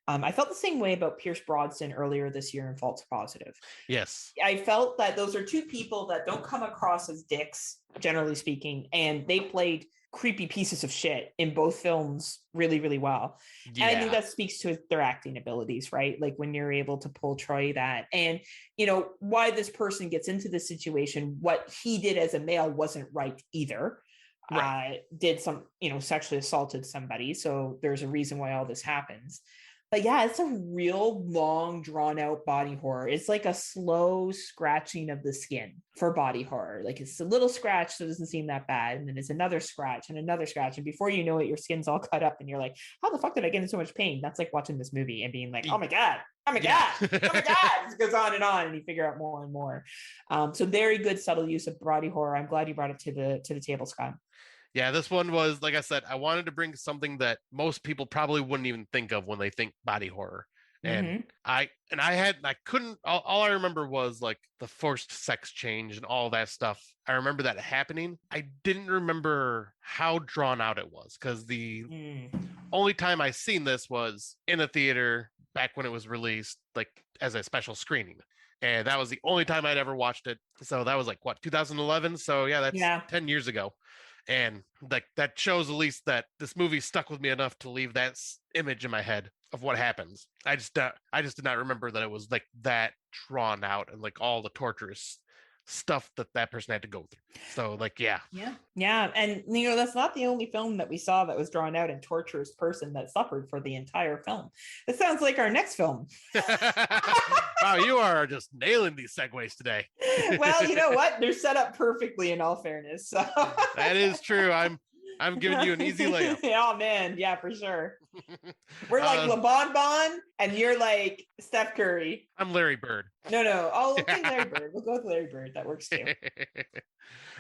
I felt the same way about Pierce Brosnan earlier this year in False Positive. Yes. I felt that those are two people that don't come across as dicks, generally speaking, and they played creepy pieces of shit in both films really, really well. Yeah. And I think that speaks to their acting abilities, right? Like when you're able to portray that. And, you know, why this person gets into this situation, what he did as a male wasn't right either. Right. Did some, you know, sexually assaulted somebody. So there's a reason why all this happens. But yeah, it's a real long, drawn out body horror. It's like a slow scratching of the skin for body horror. Like it's a little scratch, so it doesn't seem that bad. And then it's another scratch and another scratch. And before you know it, your skin's all cut up and you're like, how the fuck did I get in so much pain? That's like watching this movie and being like, oh my God, oh my God, oh my God. It goes on and you figure out more and more. So very good, subtle use of body horror. I'm glad you brought it to the table, Scott. Yeah, this one was, like I said, I wanted to bring something that most people probably wouldn't even think of when they think body horror. And I couldn't, all I remember was like the forced sex change and all that stuff. I remember that happening. I didn't remember how drawn out it was, because the only time I seen this was in a theater back when it was released, like as a special screening. And that was the only time I'd ever watched it. So that was like, what, 2011? So yeah, that's 10 years ago. And like that shows at least that this movie stuck with me enough to leave that image in my head of what happens. I just did not remember that it was like that drawn out and like all the torturous stuff that person had to go through. So like, yeah. And you know, that's not the only film that we saw that was drawn out and torturous person that suffered for the entire film. It sounds like our next film. Wow, you are just nailing these segues today. Well, you know what? They're set up perfectly in all fairness. So. That is true. I'm giving you an easy layup. Oh man, yeah, for sure. We're like LeBon and you're like Steph Curry. I'm Larry Bird. No. Oh, okay, Larry Bird. We'll go with Larry Bird. That works too.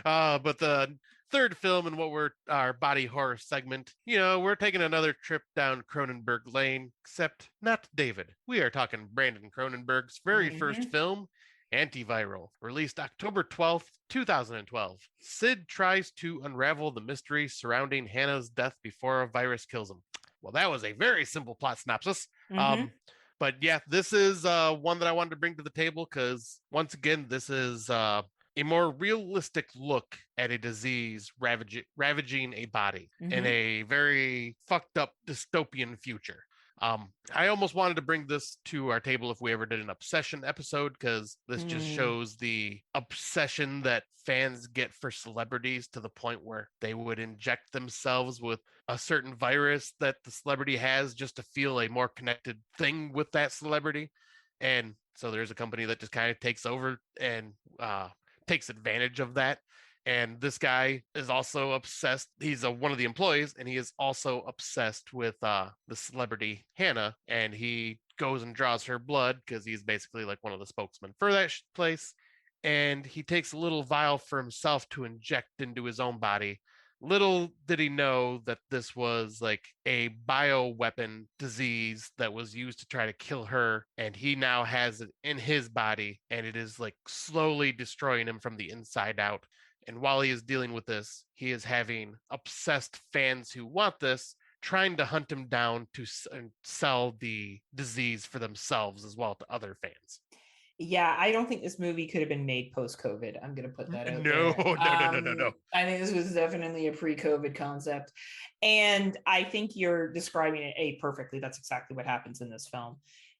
But the third film in our body horror segment, you know, we're taking another trip down Cronenberg Lane, except not David. We are talking Brandon Cronenberg's very first film, Antiviral, released October 12th, 2012. Sid tries to unravel the mystery surrounding Hannah's death before a virus kills him. Well, that was a very simple plot synopsis. But yeah, this is one that I wanted to bring to the table because, once again, this is a more realistic look at a disease ravaging a body in a very fucked up dystopian future. I almost wanted to bring this to our table if we ever did an obsession episode, because this just shows the obsession that fans get for celebrities to the point where they would inject themselves with a certain virus that the celebrity has just to feel a more connected thing with that celebrity. And so there's a company that just kind of takes over and takes advantage of that. And this guy is also obsessed. He's one of the employees, and he is also obsessed with the celebrity Hannah. And he goes and draws her blood because he's basically like one of the spokesmen for that place. And he takes a little vial for himself to inject into his own body. Little did he know that this was like a bioweapon disease that was used to try to kill her. And he now has it in his body, and it is like slowly destroying him from the inside out. And while he is dealing with this, he is having obsessed fans who want this, trying to hunt him down to sell the disease for themselves as well to other fans. Yeah, I don't think this movie could have been made post-COVID. I'm going to put that out No. I think this was definitely a pre-COVID concept. And I think you're describing it perfectly. That's exactly what happens in this film.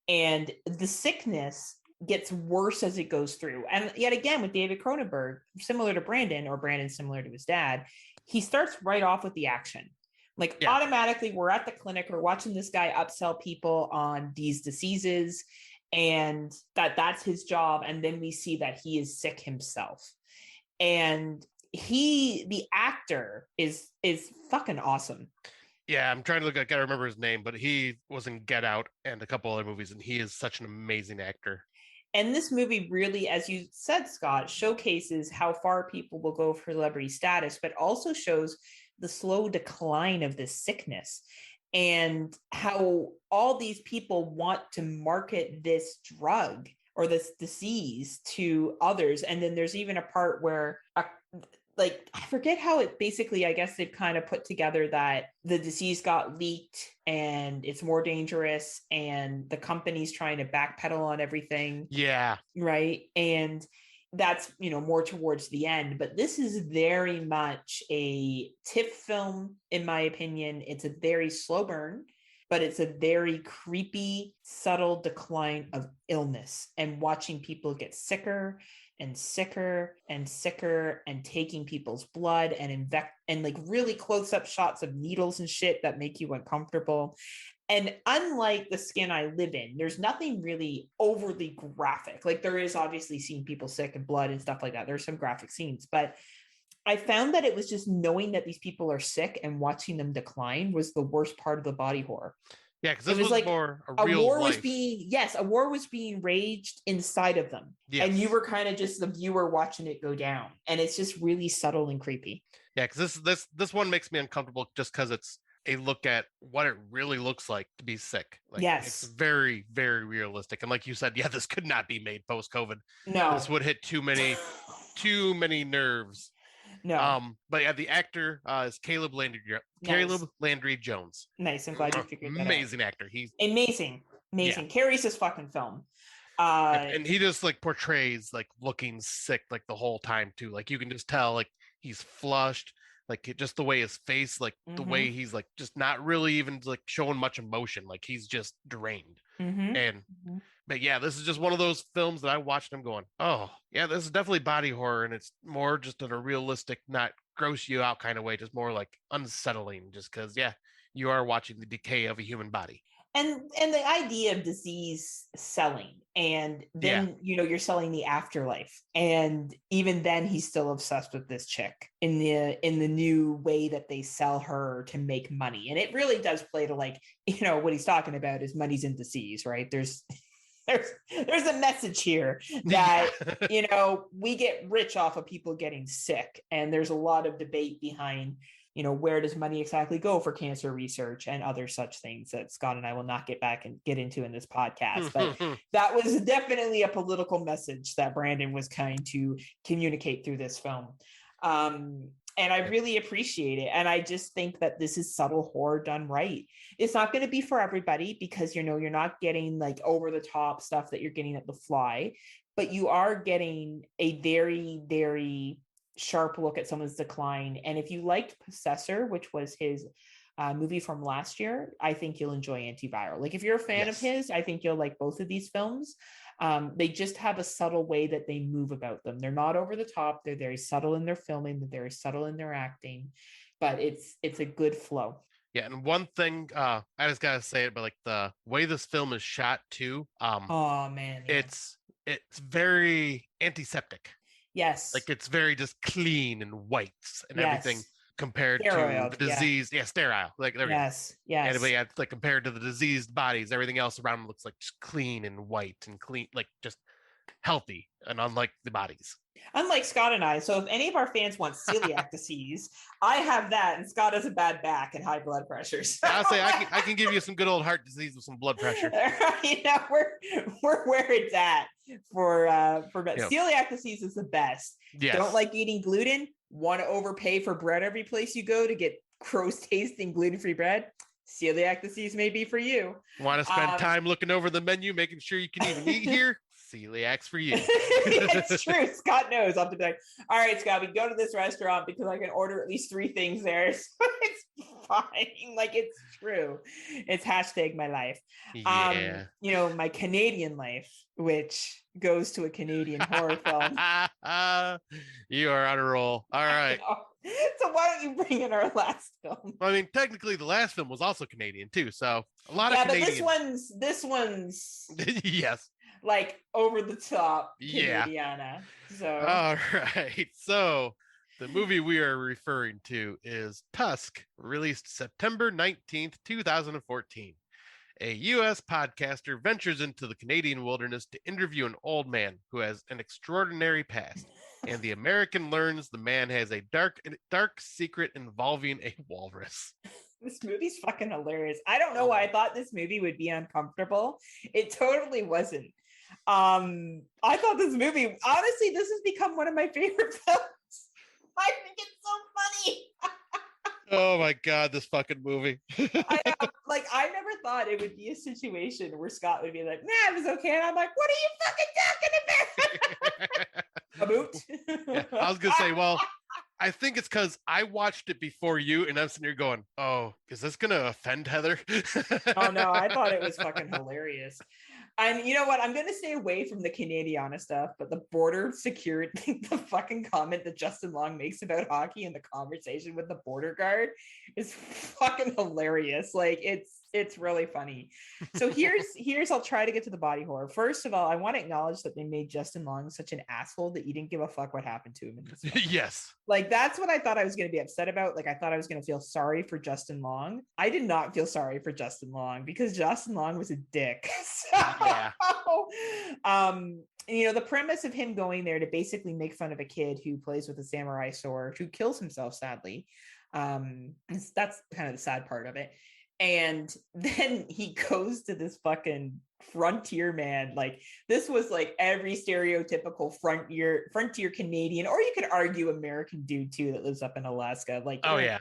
And the sickness gets worse as it goes through. And yet again, with David Cronenberg, similar to Brandon, or Brandon similar to his dad, he starts right off with the action. Like automatically, we're at the clinic, we're watching this guy upsell people on these diseases, and that's his job. And then we see that he is sick himself. And the actor is fucking awesome. Yeah, I'm trying to look. I gotta remember his name, but he was in Get Out and a couple other movies, and he is such an amazing actor. And this movie really, as you said, Scott, showcases how far people will go for celebrity status, but also shows the slow decline of this sickness and how all these people want to market this drug or this disease to others. And then there's even a part where like, I forget how it basically, I guess they've kind of put together that the disease got leaked and it's more dangerous and the company's trying to backpedal on everything. Yeah. Right. And that's, more towards the end, but this is very much a TIFF film, in my opinion. It's a very slow burn, but it's a very creepy, subtle decline of illness and watching people get sicker and sicker and sicker and taking people's blood and like really close up shots of needles and shit that make you uncomfortable. And unlike The Skin I Live In, there's nothing really overly graphic. Like there is obviously seeing people sick and blood and stuff like that. There's some graphic scenes, but I found that it was just knowing that these people are sick and watching them decline was the worst part of the body horror. Yeah, because this was like more a real war life. A war was being raged inside of them. Yes. And you were kind of just the viewer watching it go down. And it's just really subtle and creepy. Yeah, because this one makes me uncomfortable just because it's a look at what it really looks like to be sick. Like, yes. It's very, very realistic. And like you said, yeah, this could not be made post-COVID. No. This would hit too many nerves. No. But yeah, the actor is Caleb Landry Jones. Nice. I'm glad you figured that out. Amazing actor. He's amazing. Yeah. Carries this fucking film. And he just like portrays like looking sick like the whole time too. Like you can just tell like he's flushed, like just the way his face, like the way he's like just not really even like showing much emotion. Like he's just drained. But yeah, this is just one of those films that I watched him going, oh yeah, this is definitely body horror, and it's more just in a realistic, not gross you out kind of way, just more like unsettling, just because you are watching the decay of a human body. And the idea of disease selling, and then you're selling the afterlife, and even then he's still obsessed with this chick in the new way that they sell her to make money, and it really does play to like what he's talking about is money's in disease, right? There's a message here that we get rich off of people getting sick, and there's a lot of debate behind where does money exactly go for cancer research and other such things that Scott and I will not get into in this podcast. But that was definitely a political message that Brandon was trying to communicate through this film. And I really appreciate it. And I just think that this is subtle horror done right. It's not going to be for everybody because, you're not getting like over the top stuff that you're getting at The Fly, but you are getting a very, very sharp look at someone's decline. And if you liked Possessor, which was his movie from last year, I think you'll enjoy Antiviral. Like if you're a fan of his, I think you'll like both of these films. They just have a subtle way that they move about them. They're not over the top. They're very subtle in their filming. They're very subtle in their acting, but it's a good flow. Yeah, and one thing I just gotta say it, but like the way this film is shot too, oh man, it's very antiseptic. Yes, like it's very just clean and white and everything compared sterile, to the disease. Yeah, sterile. Like there yes. And it's like compared to the diseased bodies, everything else around them looks like just clean and white and clean, like just healthy, and unlike the bodies. Unlike Scott and I. So if any of our fans want celiac disease, I have that, and Scott has a bad back and high blood pressure. So. I'll say I can give you some good old heart disease with some blood pressure. We're where it's at for celiac disease is the best. Yes. Don't like eating gluten, want to overpay for bread every place you go to get gross tasting gluten-free bread. Celiac disease may be for you. Want to spend time looking over the menu, making sure you can even eat here? Celiac's for you. It's true. Scott knows. I'll have to be like, all right, Scott, we go to this restaurant because I can order at least 3 things there. So it's fine. Like, it's true. It's hashtag my life. Yeah. My Canadian life, which goes to a Canadian horror film. You are on a roll. All right. So why don't you bring in our last film? I mean, technically, the last film was also Canadian too. So a lot of Canadian. But this one's yes, like over the top Canadiana. Yeah. So all right. So the movie we are referring to is Tusk, released September 19th, 2014. A U.S. podcaster ventures into the Canadian wilderness to interview an old man who has an extraordinary past, and the American learns the man has a dark secret involving a walrus. This movie's fucking hilarious. I don't know why I thought this movie would be uncomfortable. It totally wasn't. I thought this movie, honestly, this has become one of my favorite films. I think it's so funny. Oh my God, this fucking movie. I never thought it would be a situation where Scott would be like, nah, it was okay. And I'm like, what are you fucking talking about? Yeah, I was going to say, well, I think it's because I watched it before you, and I'm sitting here going, oh, is this going to offend Heather? Oh, no, I thought it was fucking hilarious. And you know what? I'm going to stay away from the Canadiana stuff, but the border security, the fucking comment that Justin Long makes about hockey and the conversation with the border guard is fucking hilarious. Like, it's really funny. So here's I'll try to get to the body horror. First of all, I want to acknowledge that they made Justin Long such an asshole that you didn't give a fuck what happened to him in this film. Yes. Like, that's what I thought I was going to be upset about. Like, I thought I was going to feel sorry for Justin Long. I did not feel sorry for Justin Long because Justin Long was a dick. So, yeah. You know, the premise of him going there to basically make fun of a kid who plays with a samurai sword, who kills himself, sadly. That's kind of the sad part of it. And then he goes to this fucking frontier man. Like, this was like every stereotypical frontier Canadian, or you could argue American dude too that lives up in Alaska. Like, oh yeah,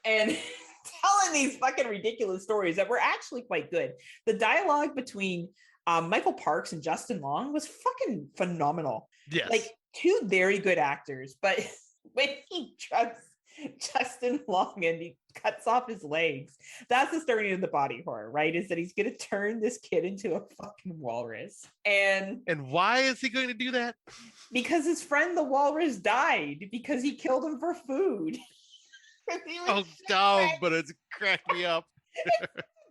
and telling these fucking ridiculous stories that were actually quite good. The dialogue between Michael Parks and Justin Long was fucking phenomenal. Yes, like two very good actors. But when he drugs Justin Long and he cuts off his legs, that's the starting of the body horror, right? Is that he's going to turn this kid into a fucking walrus. And why is he going to do that? Because his friend the walrus died because he killed him for food. Oh, dumb, but it's cracked me up.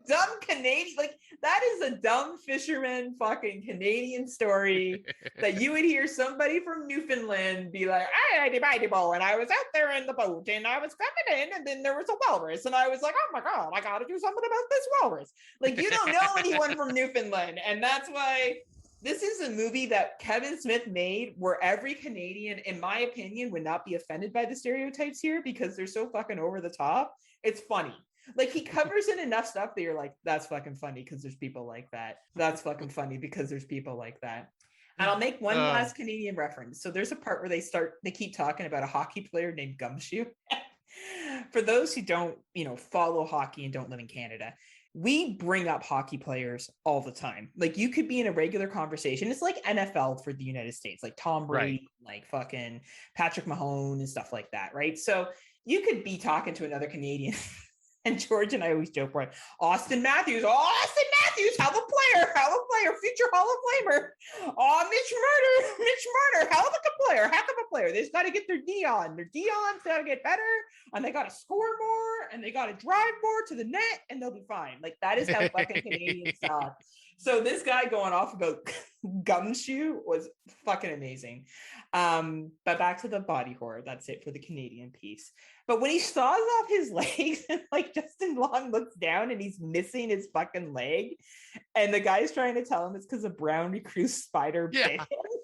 Dumb Canadian, like, that is a dumb fisherman fucking Canadian story that you would hear somebody from Newfoundland be like, and I was out there in the boat and I was coming in and then there was a walrus and I was like, oh my God, I gotta do something about this walrus. Like, you don't know anyone from Newfoundland. And that's why this is a movie that Kevin Smith made where every Canadian, in my opinion, would not be offended by the stereotypes here because they're so fucking over the top. It's funny. Like, he covers in enough stuff that you're like, that's fucking funny because there's people like that. That's fucking funny because there's people like that. And I'll make one last Canadian reference. So there's a part where they keep talking about a hockey player named Gumshoe. For those who don't, follow hockey and don't live in Canada, we bring up hockey players all the time. Like, you could be in a regular conversation. It's like NFL for the United States, like Tom Brady, right, like fucking Patrick Mahomes and stuff like that, right? So you could be talking to another Canadian. And George and I always joke, right? Austin Matthews, hell of a player, future Hall of Famer. Oh, Mitch Marner, hell of a player. They just got to get their D on. Their D-on's got to get better, and they got to score more, and they got to drive more to the net, and they'll be fine. Like, that is how fucking Canadians talk. So this guy going off about Gumshoe was fucking amazing. But back to the body horror. That's it for the Canadian piece. But when he saws off his legs and like Justin Long looks down and he's missing his fucking leg, and the guy's trying to tell him it's because a brown recluse spider bit him. It's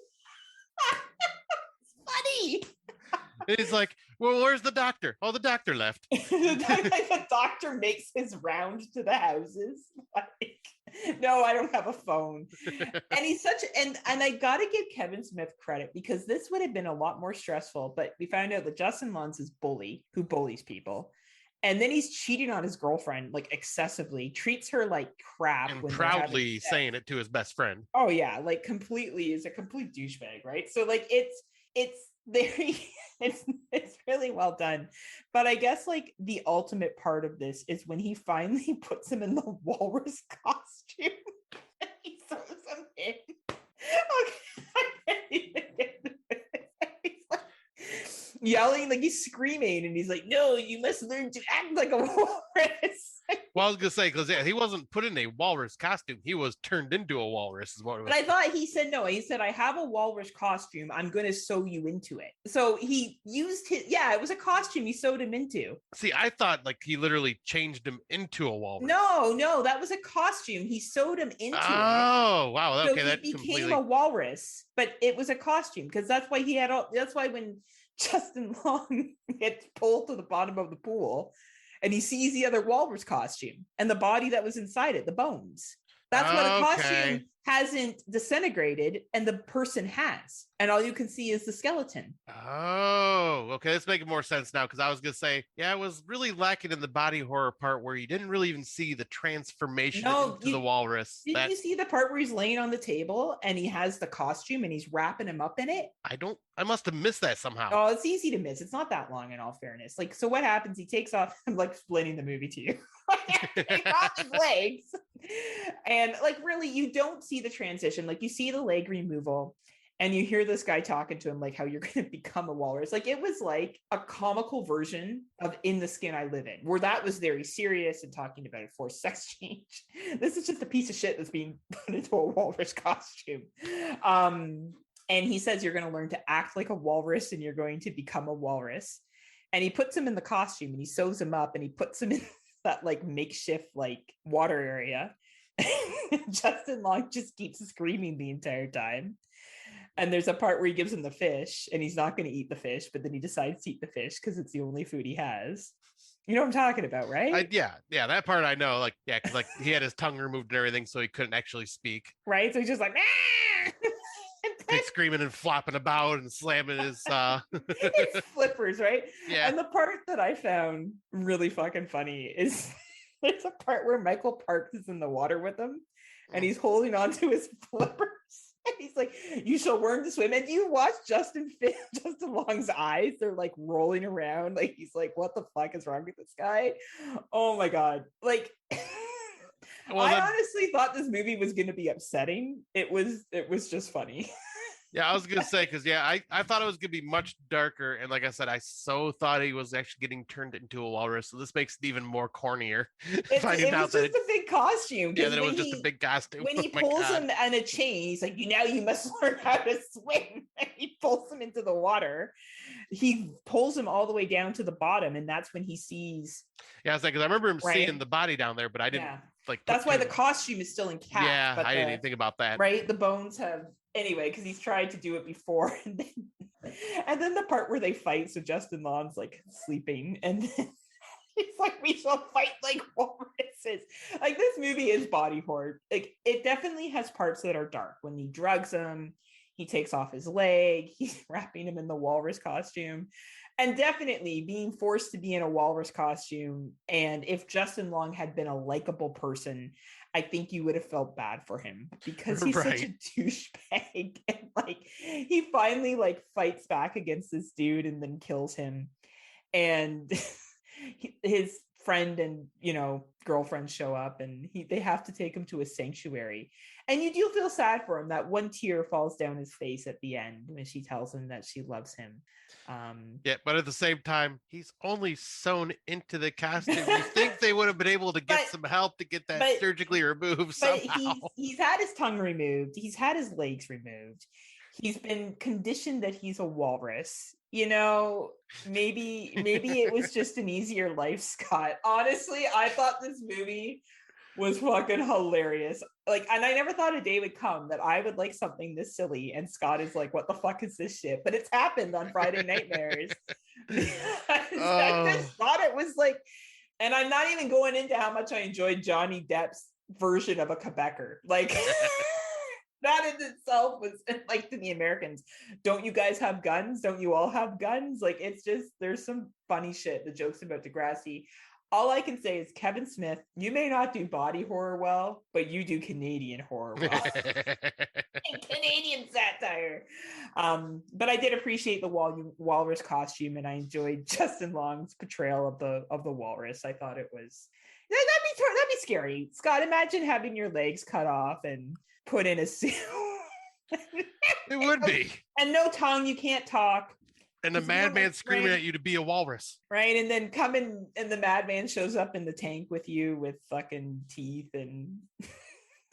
funny. He's like, well, where's the doctor? Oh, the doctor left. The doctor makes his round to the houses. Like, no, I don't have a phone. And he's and I gotta give Kevin Smith credit because this would have been a lot more stressful, but we found out that Justin Long's his bully who bullies people. And then he's cheating on his girlfriend, like, excessively, treats her like crap. And proudly saying it to his best friend. Oh yeah, like, completely is a complete douchebag, right? So like it's very it's really well done. But I guess like the ultimate part of this is when he finally puts him in the walrus costume and he throws him in. He's like yelling, like he's screaming, and he's like, no, you must learn to act like a walrus. Well, I was gonna say because he wasn't put in a walrus costume; he was turned into a walrus. Is what it was. But I thought he said no. He said, "I have a walrus costume. I'm going to sew you into it." So he used his. Yeah, it was a costume. He sewed him into. See, I thought like he literally changed him into a walrus. No, that was a costume. He sewed him into it. Oh, wow. So Okay, that he became completely. a walrus, but it was a costume because that's why he had all. That's why when Justin Long gets pulled to the bottom of the pool, and he sees the other walrus costume and the body that was inside it, the bones. That's what a costume hasn't disintegrated and the person has. And all you can see is the skeleton. Oh, okay. That's making more sense now because I was going to say, yeah, it was really lacking in the body horror part where you didn't really even see the transformation into the walrus. Didn't you see the part where he's laying on the table and he has the costume and he's wrapping him up in it? I must have missed that somehow. Oh, it's easy to miss. It's not that long in all fairness. Like, so what happens? He takes off, I'm like explaining the movie to you. Takes off his legs. And like, really, you don't see the transition. Like, you see the leg removal and you hear this guy talking to him like how you're going to become a walrus. Like, it was like a comical version of In the Skin I Live In, where that was very serious and talking about a forced sex change. This is just a piece of shit that's being put into a walrus costume. And he says you're going to learn to act like a walrus and you're going to become a walrus. And he puts him in the costume and he sews him up and he puts him in that like makeshift like water area. Justin Long just keeps screaming the entire time. And there's a part where he gives him the fish and he's not going to eat the fish, but then he decides to eat the fish because it's the only food he has. You know what I'm talking about, right? Yeah, that part I know. Like, yeah, because like he had his tongue removed and everything, so he couldn't actually speak. Right? So he's just like, ah! He's screaming and flopping about and slamming his his flippers, right? Yeah. And the part that I found really fucking funny is there's a part where Michael Parks is in the water with him and he's holding on to his flippers. And he's like, "You shall learn to swim." And you watch Justin Long's eyes, they're like rolling around. Like, he's like, what the fuck is wrong with this guy? Oh my God. Like, I honestly thought this movie was going to be upsetting. It was just funny. Yeah, I was gonna say because I thought it was gonna be much darker, and like I said, I so thought he was actually getting turned into a walrus. So this makes it even more cornier. It was just a big costume. Yeah, that it was just a big costume. When he pulls him on a chain, he's like, you must learn how to swim. And he pulls him into the water. He pulls him all the way down to the bottom, and that's when he sees. Yeah, I was like, because I remember him seeing the body down there, but I didn't like. That's why the costume is still intact. Yeah, I didn't even think about that. Right, the bones have. Anyway, because he's tried to do it before, and then the part where they fight, so Justin Long's like sleeping, and then he's like, "We shall fight like walruses." Like, this movie is body horror. Like, it definitely has parts that are dark. When he drugs him, he takes off his leg, he's wrapping him in the walrus costume, and definitely being forced to be in a walrus costume. And if Justin Long had been a likable person, I think you would have felt bad for him because he's such a douchebag. And like, he finally like fights back against this dude and then kills him. And his friend and, girlfriend show up and they have to take him to a sanctuary. And you do feel sad for him. That one tear falls down his face at the end when she tells him that she loves him. Yeah, but at the same time, he's only sewn into the costume. You think they would have been able to get some help to get that surgically removed somehow. He's had his tongue removed. He's had his legs removed. He's been conditioned that he's a walrus. Maybe it was just an easier life, Scott. Honestly, I thought this movie was fucking hilarious. Like, and I never thought a day would come that I would like something this silly, and Scott is like, "What the fuck is this shit?" But it's happened on Friday Nightmares. I just thought it was like, and I'm not even going into how much I enjoyed Johnny Depp's version of a Quebecer. Like, that in itself was like, to the Americans, don't you guys have guns? Don't you all have guns? Like, it's just, there's some funny shit. The jokes about Degrassi. All I can say is, Kevin Smith, you may not do body horror well, but you do Canadian horror well. And Canadian satire. But I did appreciate the walrus costume, and I enjoyed Justin Long's portrayal of the walrus. I thought it was, that'd be scary. Scott, imagine having your legs cut off and put in a suit. It would be. And no tongue, you can't talk. And the So you don't madman like screaming rain. at you to be a walrus. Right, and then and the madman shows up in the tank with you with fucking teeth and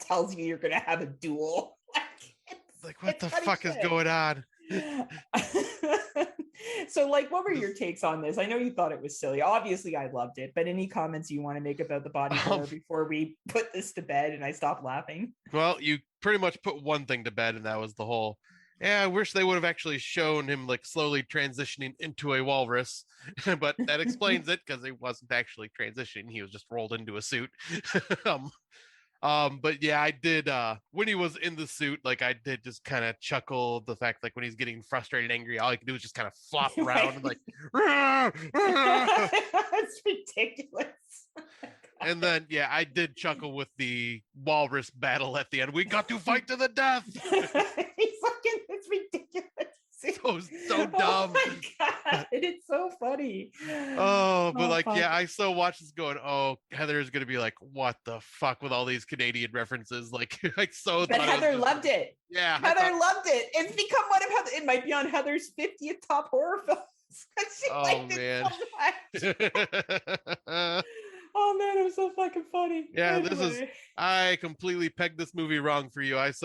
tells you you're gonna have a duel. Like, what it's the funny fuck is shit. going on? So, like, what were your takes on this? I know you thought it was silly. Obviously, I loved it. But any comments you want to make about the body horror before we put this to bed and I stop laughing? Well, you pretty much put one thing to bed, and that was the whole. Yeah, I wish they would have actually shown him like slowly transitioning into a walrus, but that explains it because he wasn't actually transitioning; he was just rolled into a suit. But yeah, I did when he was in the suit, like I did just kind of chuckle the fact like when he's getting frustrated and angry, all he can do is just kind of flop around and like It's ridiculous. and then yeah, I did chuckle with the walrus battle at the end. We got to fight to the death. He's fucking it's ridiculous. So dumb. Oh my god, it's so funny. But like, fuck. yeah, I still watch this going, oh, Heather's gonna be like, what the fuck with all these Canadian references? Like, But Heather loved it. Yeah, Heather loved it. It's become one of Heather. It might be on Heather's 50th top horror films. She liked it so much. Oh man, it was so fucking funny. Yeah, Anyway. I completely pegged this movie wrong for you. I was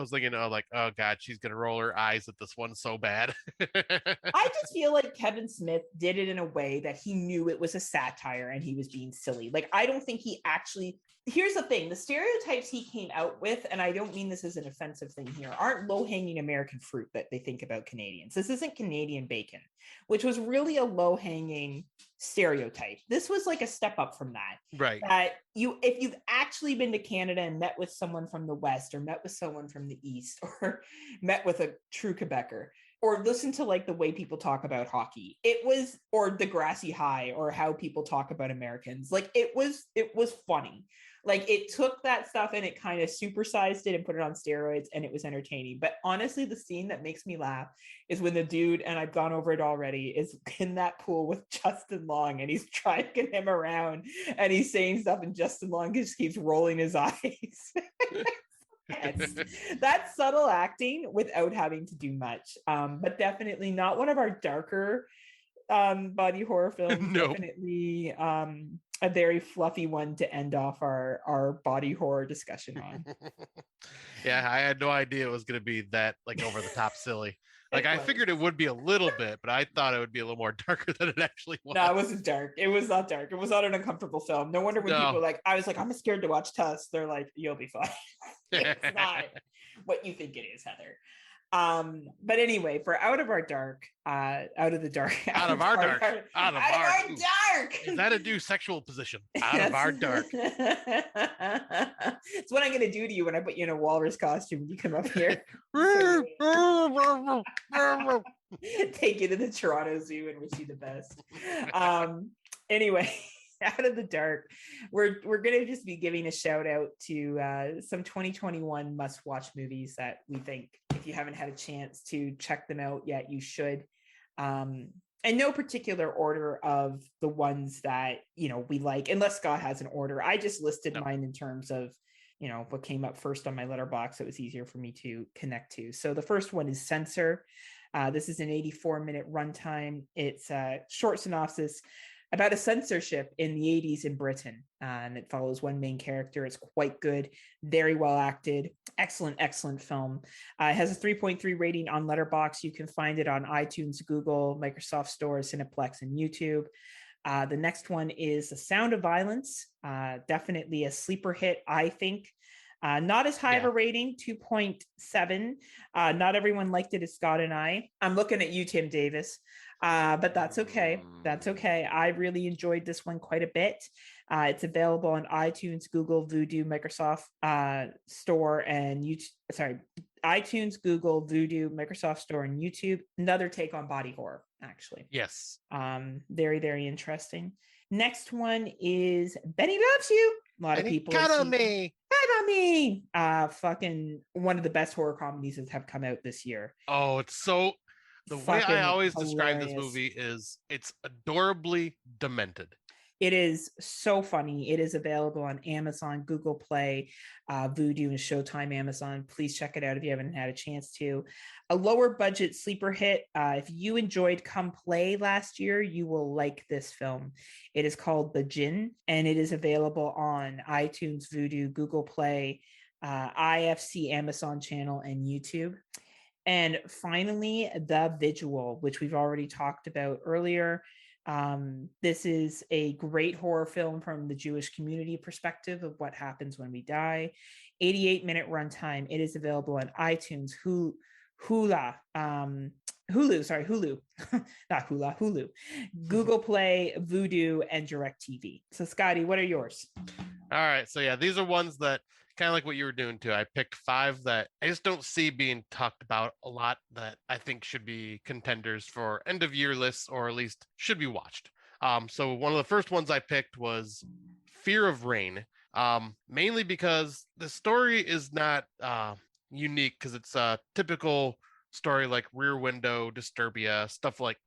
thinking, oh, like, oh god, she's gonna roll her eyes at this one so bad. I just feel like Kevin Smith did it in a way that he knew it was a satire and he was being silly. Like, I don't think he actually. Here's the thing: the stereotypes he came out with, and I don't mean this as an offensive thing here, aren't low-hanging American fruit that they think about Canadians. This isn't Canadian bacon, which was really a low-hanging stereotype. This was like a step up from that. Right. That if you've actually been to Canada and met with someone from the West, or met with someone from the East, or met with a true Quebecer, or listen to like the way people talk about hockey, or the Grassy High, or how people talk about Americans, like it was funny. Like, it took that stuff and it kind of supersized it and put it on steroids, and it was entertaining. But honestly, the scene that makes me laugh is when the dude, and I've gone over it already, is in that pool with Justin Long, and he's dragging him around and he's saying stuff, and Justin Long just keeps rolling his eyes. That's subtle acting without having to do much. But definitely not one of our darker body horror films. Nope. Definitely a very fluffy one to end off our body horror discussion on. Yeah, I had no idea it was going to be that like over the top silly. Like, I figured it would be a little bit, but I thought it would be a little more darker than it actually was. No, it wasn't dark. It was not dark. It was not an uncomfortable film. No wonder when people like, I was like, I'm scared to watch Tusk. They're like, you'll be fine. It's not what you think it is, Heather. But anyway, for out of our dark, out of the dark, out of our dark. Is that a new sexual position? Out of our dark. It's what I'm gonna do to you when I put you in a walrus costume when you come up here. Take you to the Toronto Zoo and wish you the best. Anyway. Out of the dark, we're gonna just be giving a shout out to some 2021 must-watch movies that we think, if you haven't had a chance to check them out yet, you should. And no particular order of the ones that we like, unless Scott has an order. I just listed mine in terms of what came up first on my letterbox. It was easier for me to connect to. So the first one is Censor. This is an 84-minute runtime. It's a short synopsis about a censorship in the 80s in Britain. And it follows one main character. It's quite good, very well acted, excellent film. It has a 3.3 rating on Letterboxd. You can find it on iTunes, Google, Microsoft Store, Cineplex, and YouTube. The next one is The Sound of Violence. Definitely a sleeper hit, I think. Not as high of a rating, 2.7. Not everyone liked it as Scott and I. I'm looking at you, Tim Davis. But that's okay. That's okay. I really enjoyed this one quite a bit. It's available on iTunes, Google, Vudu, Microsoft Store, and YouTube. Sorry, iTunes, Google, Vudu, Microsoft Store, and YouTube. Another take on body horror, actually. Yes. Very, very interesting. Next one is Benny Loves You. A lot of people. Cut on me. Fucking one of the best horror comedies that have come out this year. Oh, it's so. The way I always describe this hilarious. movie is it's adorably demented. It is so funny. It is available on Amazon, Google Play, Vudu, and Showtime Amazon. Please check it out if you haven't had a chance to. A lower budget sleeper hit. If you enjoyed Come Play last year, you will like this film. It is called The Djinn, and it is available on iTunes, Vudu, Google Play, IFC Amazon channel, and YouTube. And finally, The Visual, which we've already talked about earlier. This is a great horror film from the Jewish community perspective of what happens when we die. 88-minute runtime. It is available on iTunes, Hulu, not Hula, Hulu, Google Play, Vudu, and DirecTV. So, Scotty, what are yours? All right. So, yeah, these are ones that kind of like what you were doing too. I picked 5 that I just don't see being talked about a lot that I think should be contenders for end of year lists, or at least should be watched. So one of the first ones I picked was Fear of Rain, mainly because the story is not unique, because it's a typical story like Rear Window, Disturbia, stuff like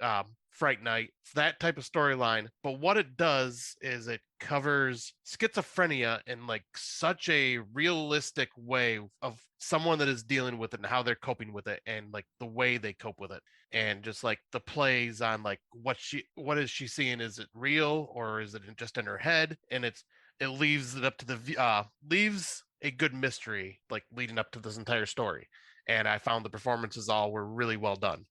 Fright Night. It's that type of storyline. But what it does is it covers schizophrenia in like such a realistic way of someone that is dealing with it and how they're coping with it, and like the way they cope with it, and just like the plays on like what is she seeing? Is it real, or is it just in her head? And it leaves it up to the leaves a good mystery like leading up to this entire story. And I found the performances all were really well done.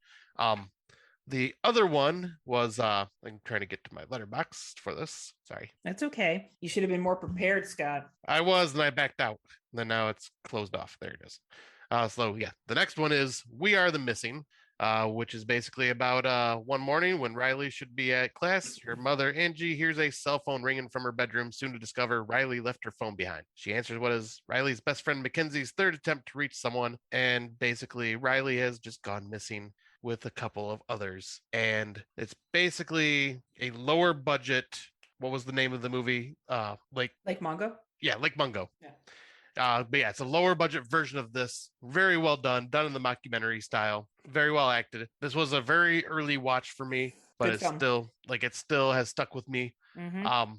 The other one was I'm trying to get to my letterbox for this. Sorry. That's okay. You should have been more prepared, Scott. I was, and I backed out. Then now it's closed off. There it is. So yeah, the next one is We Are the Missing, which is basically about one morning when Riley should be at class. Her mother, Angie, hears a cell phone ringing from her bedroom, soon to discover Riley left her phone behind. She answers what is Riley's best friend Mackenzie's third attempt to reach someone, and basically Riley has just gone missing with a couple of others. And it's basically a lower budget. What was the name of the movie? Lake Mungo? Yeah, Lake Mungo. Yeah. But yeah, it's a lower budget version of this. Very well done in the mockumentary style. Very well acted. This was a very early watch for me, but it still has stuck with me. Mm-hmm.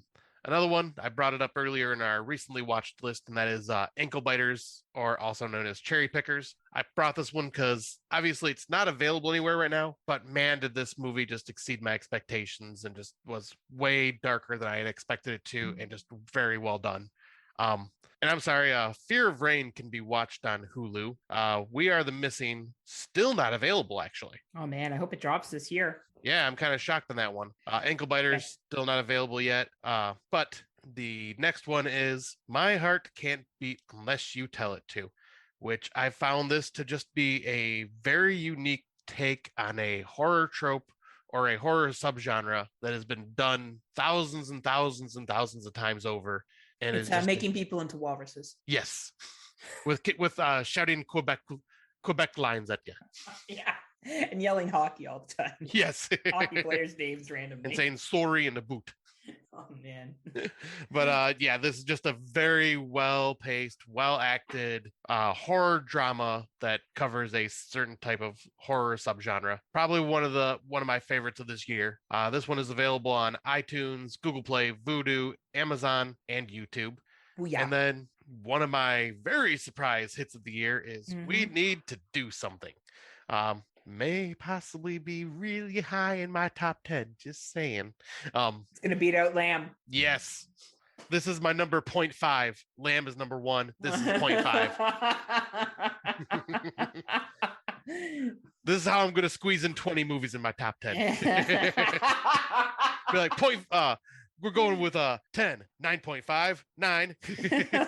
Another one, I brought it up earlier in our recently watched list, and that is Ankle Biters, or also known as Cherry Pickers. I brought this one because obviously it's not available anywhere right now, but man, did this movie just exceed my expectations and just was way darker than I had expected it to, and just very well done. And I'm sorry, Fear of Rain can be watched on Hulu. We Are the Missing, still not available, actually. Oh, man, I hope it drops this year. Yeah, I'm kind of shocked on that one. Ankle Biters, still not available yet. But the next one is My Heart Can't Beat Unless You Tell It To, which I found this to just be a very unique take on a horror trope or a horror subgenre that has been done thousands and thousands and thousands of times over. And it's making people into walruses. Yes, with shouting Quebec lines at you. Yeah, and yelling hockey all the time. Yes, hockey players' names randomly. And saying sorry in the boot. Oh man. But yeah, this is just a very well-paced, well-acted horror drama that covers a certain type of horror subgenre. Probably one of my favorites of this year. This one is available on iTunes, Google Play, Vudu, Amazon, and YouTube. Ooh, yeah. And then one of my very surprise hits of the year is We Need to Do Something. May possibly be really high in my top 10, just saying. It's gonna beat out Lamb. Yes, this is my number 0.5. Lamb is number 1. This is 0.5. This is how I'm gonna squeeze in 20 movies in my top 10. Be like we're going with 10, 9.5, 9.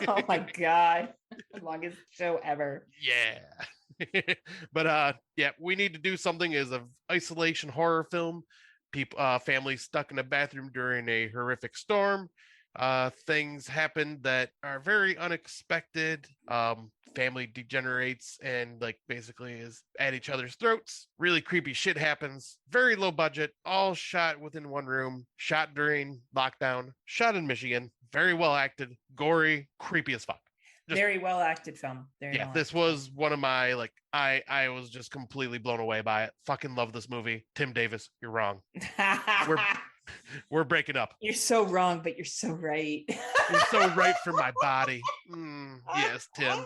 Oh my god, the longest show ever. Yeah. But yeah, We Need to Do Something is an isolation horror film. Families stuck in a bathroom during a horrific storm. Things happen that are very unexpected. Family degenerates and like basically is at each other's throats. Really creepy shit happens. Very low budget, all shot within one room, shot during lockdown, shot in Michigan. Very well acted, gory, creepy as fuck. Very well acted film. This was one of my I was just completely blown away by it. Fucking love this movie. Tim Davis, you're wrong. We're breaking up. You're so wrong, but you're so right. You're so right for my body. Yes, Tim.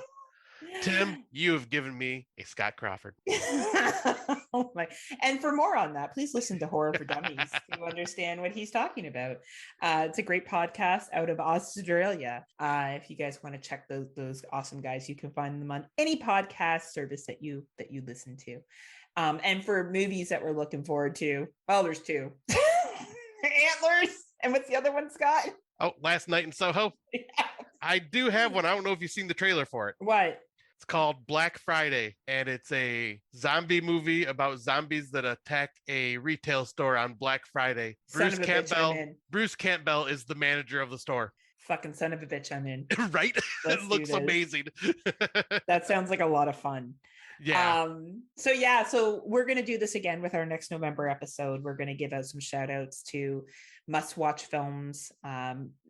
Tim, you have given me a Scott Crawford. Oh my. And for more on that, please listen to Horror for Dummies to understand what he's talking about. It's a great podcast out of Australia. If you guys want to check those awesome guys, you can find them on any podcast service that you listen to. And for movies that we're looking forward to, well, there's two. Antlers. And what's the other one, Scott? Oh, Last Night in Soho. Yeah. I do have one. I don't know if you've seen the trailer for it. What? It's called Black Friday, and it's a zombie movie about zombies that attack a retail store on Black Friday. Bruce Campbell is the manager of the store. Fucking son of a bitch, I'm in. Right? It looks amazing. That sounds like a lot of fun. Yeah. So we're going to do this again with our next November episode. We're going to give out some shout outs to must watch films.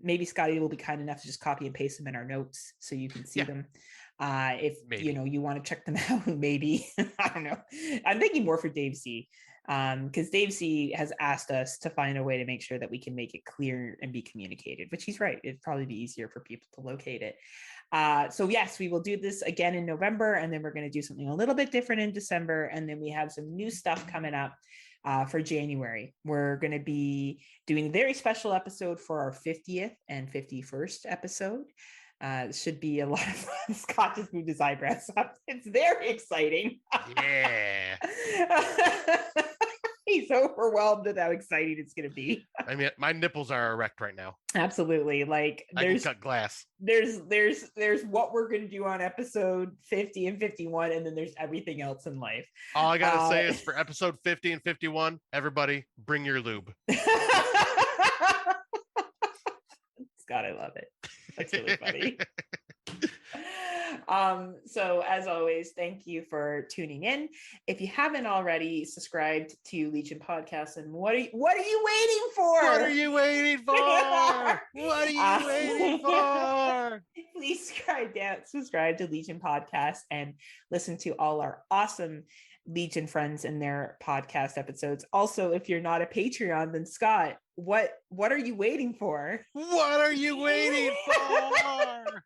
Maybe Scotty will be kind enough to just copy and paste them in our notes so you can see them. If maybe. you want to check them out, maybe. I don't know. I'm thinking more for Dave C. Because Dave C has asked us to find a way to make sure that we can make it clear and be communicated, which he's right. It'd probably be easier for people to locate it. So yes, we will do this again in November, and then we're going to do something a little bit different in December. And then we have some new stuff coming up for January. We're going to be doing a very special episode for our 50th and 51st episode. It should be a lot of fun. Scott just moved his eyebrows up. It's very exciting. Yeah. He's overwhelmed at how exciting it's going to be. I mean, my nipples are erect right now. Absolutely. Like I can cut glass. There's what we're going to do on episode 50 and 51, and then there's everything else in life. All I got to say is for episode 50 and 51, everybody bring your lube. Scott, I love it. That's really funny. So as always, thank you for tuning in. If you haven't already subscribed to Legion Podcast, and what are you waiting for? What are you waiting for? What are you waiting for? Please subscribe to Legion Podcast and listen to all our awesome Legion friends and their podcast episodes. Also, if you're not a Patreon, then Scott, what are you waiting for? What are you waiting for?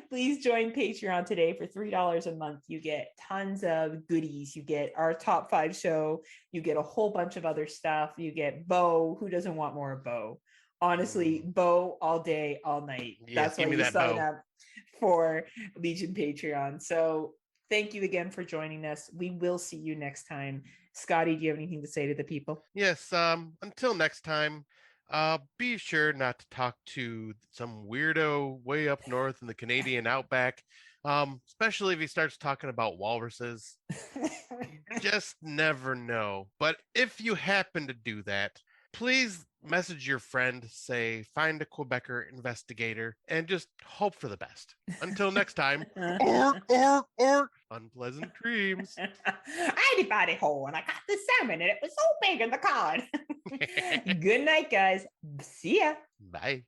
Please join Patreon today for $3 a month. You get tons of goodies. You get our top 5 show. You get a whole bunch of other stuff. You get Bo. Who doesn't want more Bo? Honestly, Bo all day, all night. Yes, that's why you sign up for Legion Patreon. So thank you again for joining us. We will see you next time. Scotty, do you have anything to say to the people? Yes. Until next time, be sure not to talk to some weirdo way up north in the Canadian outback, especially if he starts talking about walruses. Just never know. But if you happen to do that, please message your friend, say, find a Quebecer investigator, and just hope for the best. Until next time, or unpleasant dreams. I had a body hole and I got the salmon and it was so big in the cod. Good night, guys. See ya. Bye.